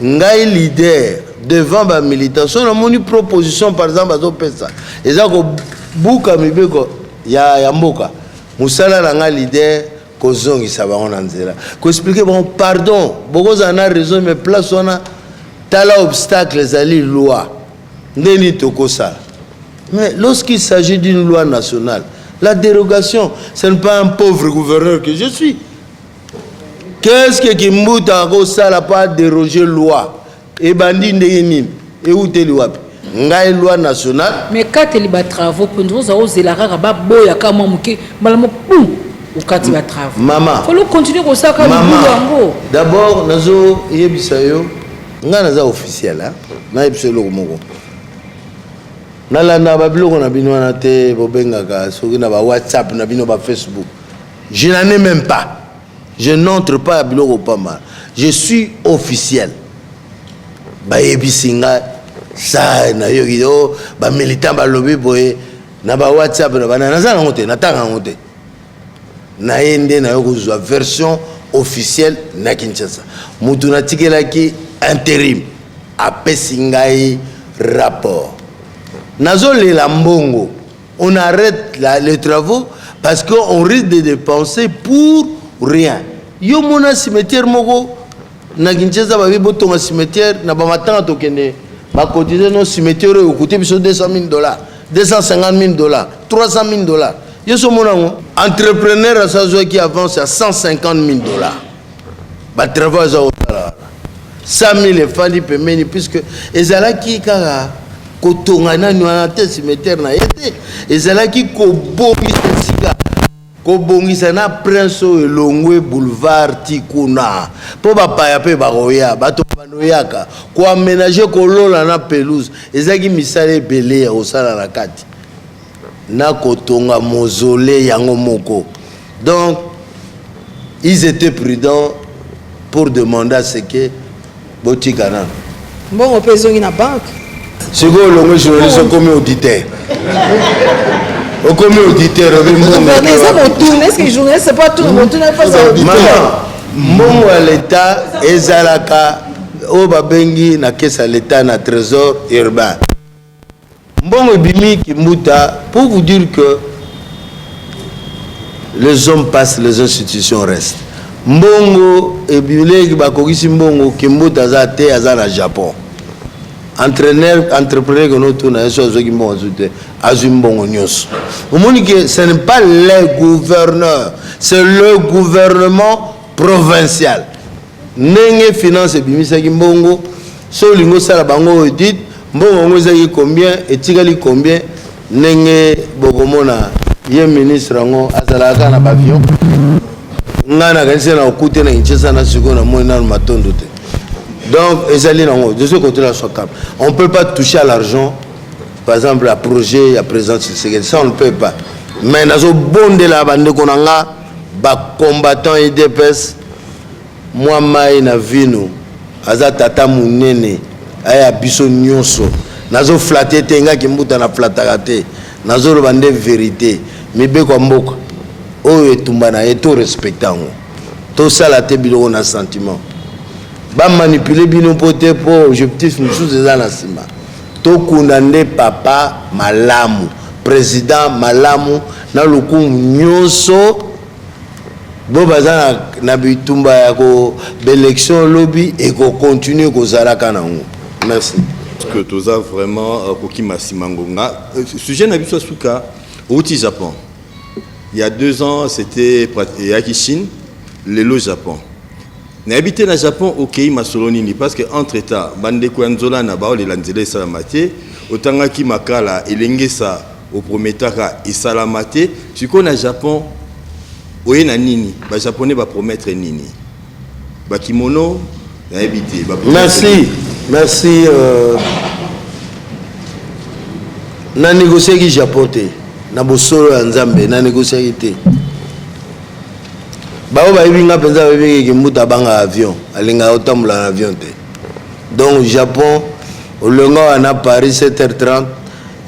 S3: ngai leader devant bamilitant so namoni proposition par exemple azopesa eza kobuka mibeko ya mboka mosala na ngai leader kozongisa bango na nzela koexplike bango pardon bokozala na raison mais place wana tala obstacle ezali loi ndeni tokosala. Mais lorsqu'il s'agit d'une loi nationale, la dérogation, ce n'est pas un pauvre gouverneur que je suis. Qu'est-ce que Kimbuta n'a pas dérogé loi? Et bandi ndenini et où t'es loi? Ngai loi nationale.
S4: Mais quand il y a travaux, pour nous autres, il a rarement boya kama muke, malamo boum, ou quand il y a travaux.
S3: Maman.
S4: Faut le continuer comme ça comme
S3: maman. D'abord, nazo yebisayo, nga naza officiel hein. Na yebiselo moko. Nalanda babiloko na bino wana te bobengaka soki na ba WhatsApp na bino ba Facebook. Je n'en ai même pas. Je n'entre pas à biloko pas mal. Je suis officiel. Ba yebisinga ça na yogido ba militant ba lobby boye na ba WhatsApp na bana na zana ngote na tanga ngote. Na yende na yokozwa version officielle na Kinshasa. Mutu na tikelaki intérim apesingai rapport. Nazole la mbongo, on arrête les travaux parce qu'on risque de dépenser pour rien. Yo mona cimetière moko na Kinshasa ba bibotonga cimetière na ba matanga tokende ba cotiser no cimetière au coûté biso $200,000, $250,000, $300,000. Yo so mona ngo entrepreneur à sa qui avance à $150,000. Ba travaux za 100,000 fali pemeni puisque ezalaki kaka kotonga na te cimetière na yete ezalaki kobongisa sika kobongisa na prince elongwe boulevard tikuna po bapaya pe baroya bato banoyaka ko aménager kolola na pelouse ezaki misala ebele ya osala na kati na kotonga mausolée yango moko. Donc ils étaient prudents pour demander à ce que botikana
S5: bon on peut zongi na banque.
S3: C'est quoi le journaliste comme auditeur? Comme auditeur,
S5: est-ce que journaliste c'est pas tout le monde n'est pas auditeur?
S3: Mon l'État ezalaka o babengi na caisse à l'État na trésor urbain. Mbongo bimi Kimbuta pour vous dire que les hommes passent, les institutions restent. Mbongo et bileki bakokisi mbongo Kimbuta za te azala Japon. Entrepreneur que nous tournons à ce qui m'ont ajouté à Zimbongo Nyos. Ce n'est pas les gouverneurs, c'est le gouvernement provincial. Nenge finance et bimisa Kimbongo, so lingo sala bango edit, mbongo ngozaki combien et tigali combien, nenge bogomona ye ministre ngo azalaka na bavion. Ngana kanisa na okute na Kinshasa na siko na moina matondo te. Donc, de ce côté-là, on ne peut pas toucher à l'argent. Par exemple, à projet, à présence, ça on ne peut pas. Mais dans le bon de la bande, on a combattant et DPS. Moi, je suis venu à Tata Mounene, à Bisso Nyonso. Je suis flatté, je suis flatté, je suis bande vérité. Mais je suis respectant. Tout ça, on a sentiment. Ba manipuler bino pote pour objectif mususu eza na sima to kundande papa malamu président malamu na lukumu nyonso bo bazana na bitumba ya ko élection lobby et ko continuer ko zalaka nango. Merci
S1: que toza vraiment kokima simangonga sujet na biso suka au Japon. Il y a 2 ans c'était à Chine, le Japon. N'habiter dans le Japon au Kei Masolonini parce que entre temps bande kwanzola na bao les lanzele salamate otanga ki makala elengesa au prometaka et salamate siko na Japon oyena nini ba japonais ba promettre nini ba kimono na habiter ba
S3: merci na négocier ki japonais na bosolo ya nzambe na négocier ki bao ba ibinga penza ba ibinga Kimbuta banga avion alinga otamula na avion te. Donc Japon olonga wana Paris 7h30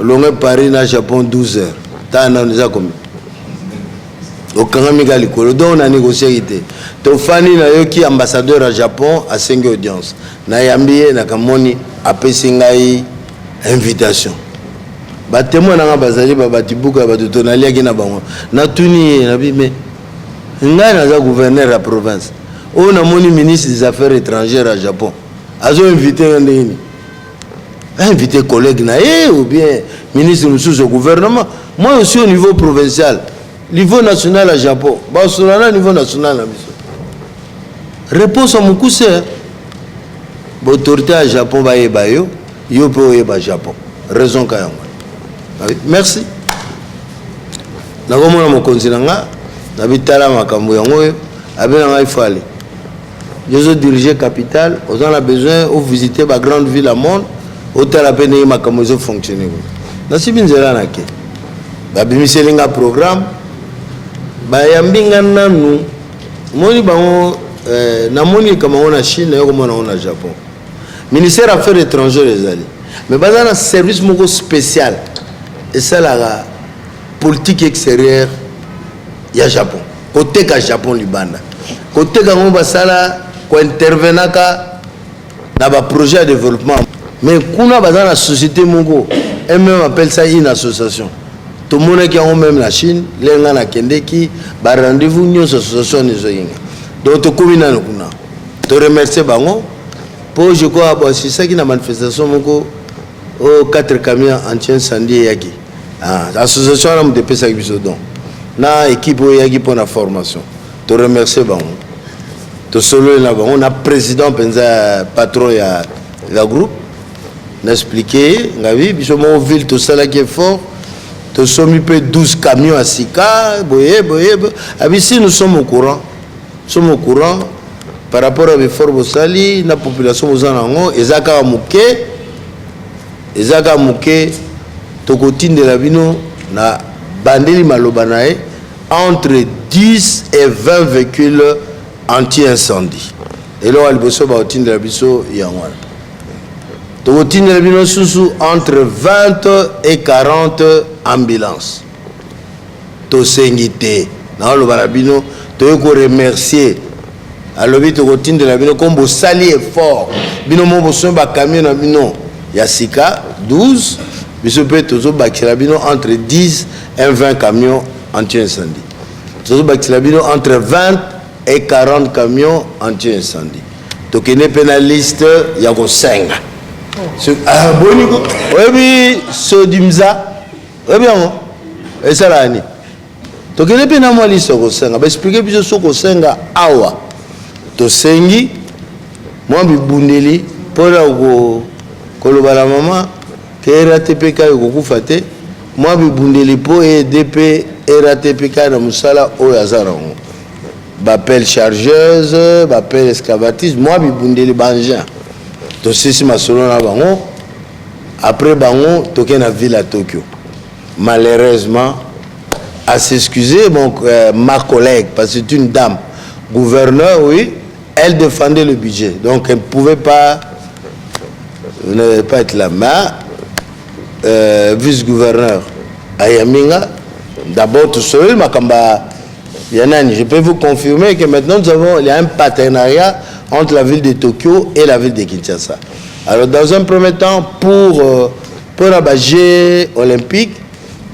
S3: olonga Paris na Japon 12h ta na nza combien okangamika likolo donc on a négocié te tofani na yo ki ambassadeur à Japon a 5 audience na yambiye na kamoni apesi ngai invitation batémoin na bazali batibuka batotonali ki na bango na tuni na bi mais ngai naza gouverneur de la province on a moni ministre des affaires étrangères à Japon azo invité ndeni invité collègue na ou bien ministre du gouvernement moi aussi au niveau provincial niveau national à Japon ba solana niveau national na biso réponse à mon cousin autorité à Japon ba yeba yo po yeba Japon raison ka merci na komona mokonzi nanga na bitala makambo yango abena ngai fali je diriger capitale on a besoin de visiter ma grande ville à monde autant la peine makambo zo fonctionner na sibinzela na ke ba bimiselinga programme ba yambinga nanu moni bango na moni kama on Chine yo comme on a Japon ministère affaires étrangères ezali mais bazana na service moko spécial et ça la politique extérieure ya Japon côté ka Japon libanda côté ka ngo basala ko intervenaka na ba projet de développement mais kuna bazana na société moko et même appelle ça une association tout le monde qui a même la Chine lenga na kendeki ba rendez-vous nyos association ni zoyinga donc to komina no kuna to remercier bango pour je crois bon c'est ça qui na manifestation moko au 4 camions anti-incendie yaki association na mde pesa biso donc na équipe yaki pour la formation to remercier bango to solo na bango na président penza patron ya la groupe n'expliquer ngavi biso mo ville to sala qui est fort to somi peu 12 camions à Sika boye abisi nous sommes au courant par rapport à l'effort bosali na population bozanango ezaka muke to kotinde la bino na bandeli maloba nae entre 10 et 20 véhicules anti-incendie et là alboso ba otinde la biso yangwana to kotinde la bino susu entre 20 et 40 ambulances to sengite na lo balabino to ko remercier alobi to kotinde la bino kombo sali effort bino mo boso ba camion na bino ya Sika 12 biso pe tozo bakila bino entre 10 et 20 camions anti-incendie tozo bakila bino entre 20 et 40 camions anti-incendie to kene pénaliste ya ko senga boniko obi sodimza obi ngo esalani to kene pena mo liste ko senga ba expliquer biso soko senga awa to sengi mo bibundeli pona ko koloba la maman que RATPK yokufa te moi bibundeli po EDP RATPK na musala oyo azarango bapelle chargeuse bapelle excavatrice moi bibundeli bangin to sisi masolo na bango après bango toke na ville à Tokyo malheureusement à s'excuser ma collègue parce que c'est une dame gouverneur oui elle défendait le budget donc elle ne pouvait pas être là mais vice-gouverneur Ayaminga d'abord tout seul Makamba Yanani je peux vous confirmer que maintenant il y a un partenariat entre la ville de Tokyo et la ville de Kinshasa. Alors dans un premier temps pour la Jeux olympique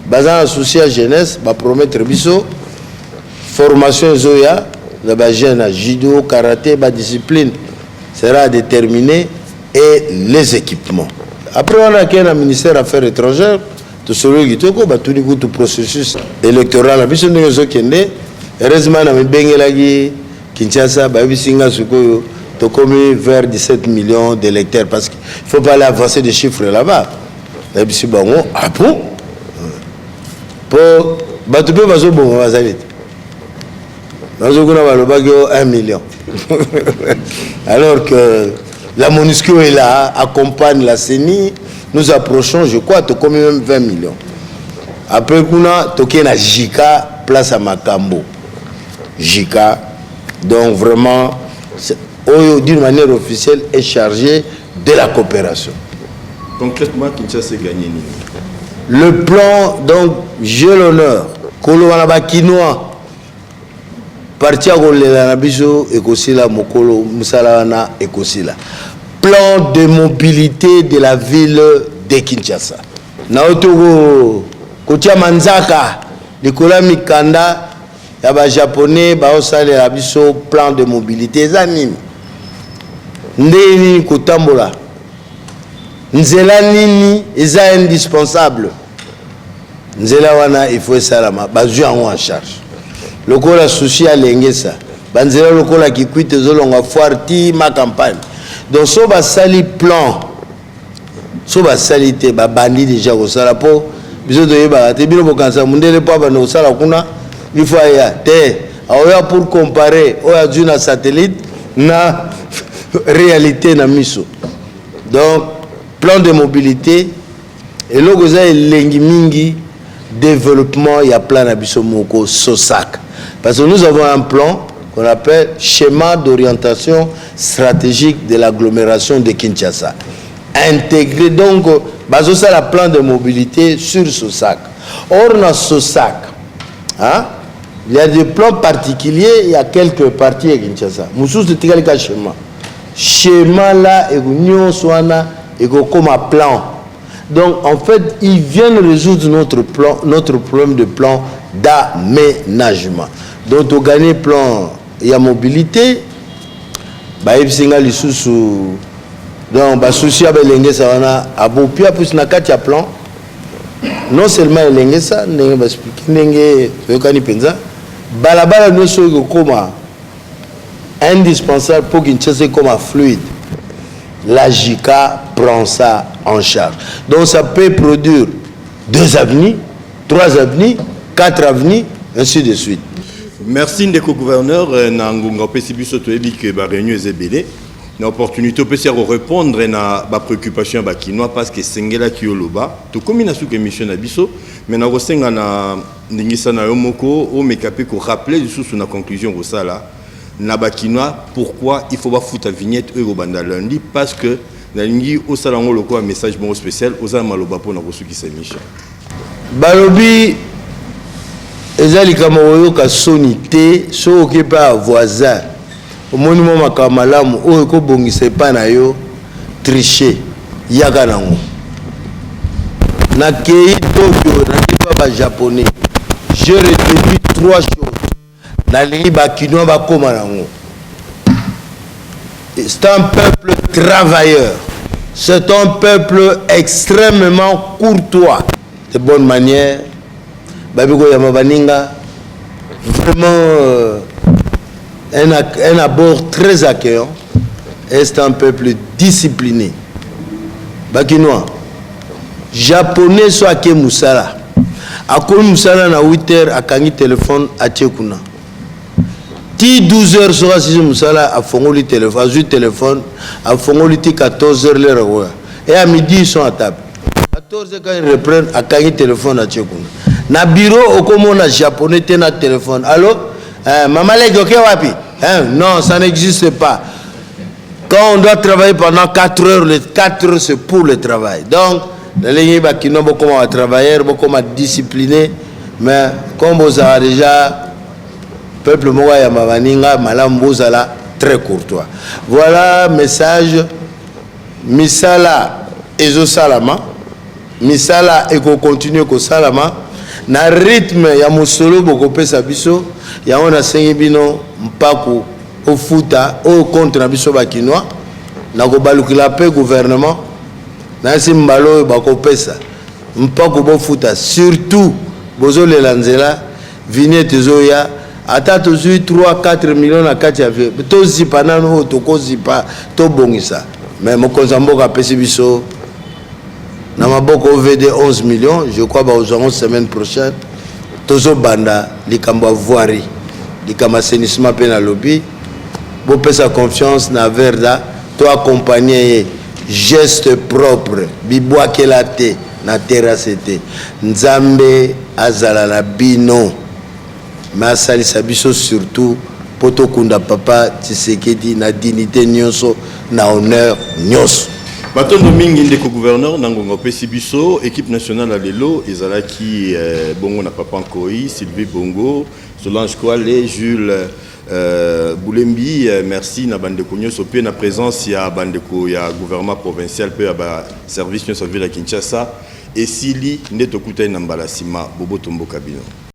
S3: basant associé à jeunesse va promettre biso formation zoya la jeune à judo karaté ba discipline sera déterminée et les équipements. Après, on a un ministère des Affaires étrangères, tout celui qui a tout le processus électoral. Heureusement, on a Bengelagi, Kinshasa, Babisinga, Sukoyo, tu commis vers 17 millions d'électeurs parce qu'il ne faut pas aller avancer des chiffres là-bas. Ah bon? Pour Batoupe, bon, on va aller. Nous avons 1 million. Alors que la MONUSCO est là, accompagne la CENI. Nous approchons, je crois, comme même 20 millions. Après, on a toqué na JICA, place à Makambo. JICA, donc vraiment, d'une manière officielle, est chargé de la coopération.
S1: Concrètement, Kinshasa a gagné.
S3: Le plan, donc, j'ai l'honneur, Kolowanaba Kinoa, parti à kolela na biso ekosila mokolo musala wana ekosila. Plan de mobilité de la ville de Kinshasa. Na otoko kotia manzaka likola mikanda ya ba japonais ba osalela biso plan de mobilité eza nini? Ndeni kotambola. Nzela nini eza indispensable. Nzela wana il faut salama bazui en charge. Lokola souci alengesa. Banzela lokola kikwite zolonga foire ma campagne. Donc so ba sali plan. So ba salité ba bandi déjà ko sala po biso de ba te bino bokansa mundele pa ba no sala kuna il faut ya te aoya pour comparer oya duna satellite na réalité na miso. Donc plan de mobilité et logo za elengi mingi développement il y a plan na biso moko sosak parce que nous avons un plan qu'on appelle schéma d'orientation stratégique de l'agglomération de Kinshasa intégré donc bazo ça la plan de mobilité sur Sosak. Or dans Sosak hein, il y a des plans particuliers, il y a quelques parties à Kinshasa mususu tikali ka schéma là et union soana et comme un plan. Donc en fait ils viennent résoudre notre problème de plan d'aménagement. Donc au gagner plan il y a mobilité ba ibsinga lisusu donc ba souci abelenge ça wana abopia plus na kati ya plan non seulement elenge ça ndenge ba expliquer ndenge yokani penza balabala nyoso ko koma indispensable pour Kinshasa comme fluide. La JICA prend ça en charge. Donc ça peut produire 2 avenues, 3 avenues, 4 avenues, ainsi de suite.
S1: Merci ndeko gouverneur na ngonga pesi biso toyebi ke ba réunion ezebele na opportunité pesi à répondre na ba préoccupation ba kinois parce que sengela ki oloba to komi na sous émission na biso mais na kosenga na ndingisa na yo moko o mekape ko rappeler sous na conclusion ko sala na ba kinois pourquoi il faut ba fouta vignette e banda lundi parce que na lingi o sala ngolo ko un message bon spécial aux maloba pour na ko suki sa mission
S3: balobi ezali kama oyoka sonité so okepa voisin au monument makamalamu o ko bongisa pa na yo tricher yaka nango na kei Tokyo na kipa ba japonais je retenu 3 choses na lingi ba kinois ba koma nango. C'est un peuple travailleur, c'est un peuple extrêmement courtois de bonne manière. Babiko Yamabaninga, vraiment un abord très accueillant. Et c'est un peuple discipliné. Bakinois, japonais soit ke musala. Akol musala na 8h a kangi téléphone à Tchekuna. Ti 12h sera si musala a fongoli téléphone, a joué téléphone, a fongoli ti 14h l'heure. Et à midi ils sont à table. 14h quand ils reprennent a kangi téléphone à Tchekuna. Na bureau au comme na japonais tena téléphone. Allô, maman les ok wapi? Non, ça n'existe pas. Quand on doit travailler pendant 4 heures, les 4 heures c'est pour le travail. Donc, les lignes qui n'ont pas comment travailler, comment discipliner, mais comme vous avez déjà, peuple moa ya mavaninga malam bozala très courtois. Voilà message. Misala ezo salama, misala eko continue ko salama. Na rythme ya musolo boko pesa biso ya ona sengi bino mpaku ofuta o contre na biso bakinois na ko balukila pe gouvernement na simbalo bako pesa mpaku bofuta surtout bozole lanzela vignette zoya ata to 3-4 millions na kati ya vie to zipa nano to ko zipa to bongisa mais mokonza mboka pesi biso na maboko OVD 11 millions, je crois aux semaine prochaine. Tozo banda likambo voirie, likambo assainissement pe na lobby. Bo pesa confiance na Verda, to accompagner geste propre, bibwa kelate na terrasse. Nzambe azala na bino. Ma salisa biso surtout poto kunda papa Tshisekedi na dignité nyonso na honneur nyonso.
S1: Batondo mingi ndeko gouverneur nangongo pesi biso équipe nationale à lelo ezalaki bongo na Papa Nkoi, Sylvie Bongo, Solange Kwale, Jules Boulembi, merci na bandeko nyoso pe na présence ya bandeko ya gouvernement provincial pe ba service nyoso ville à Kinshasa et Sili ndeto kutai na Mbalasima Bobo Tombo Kabino.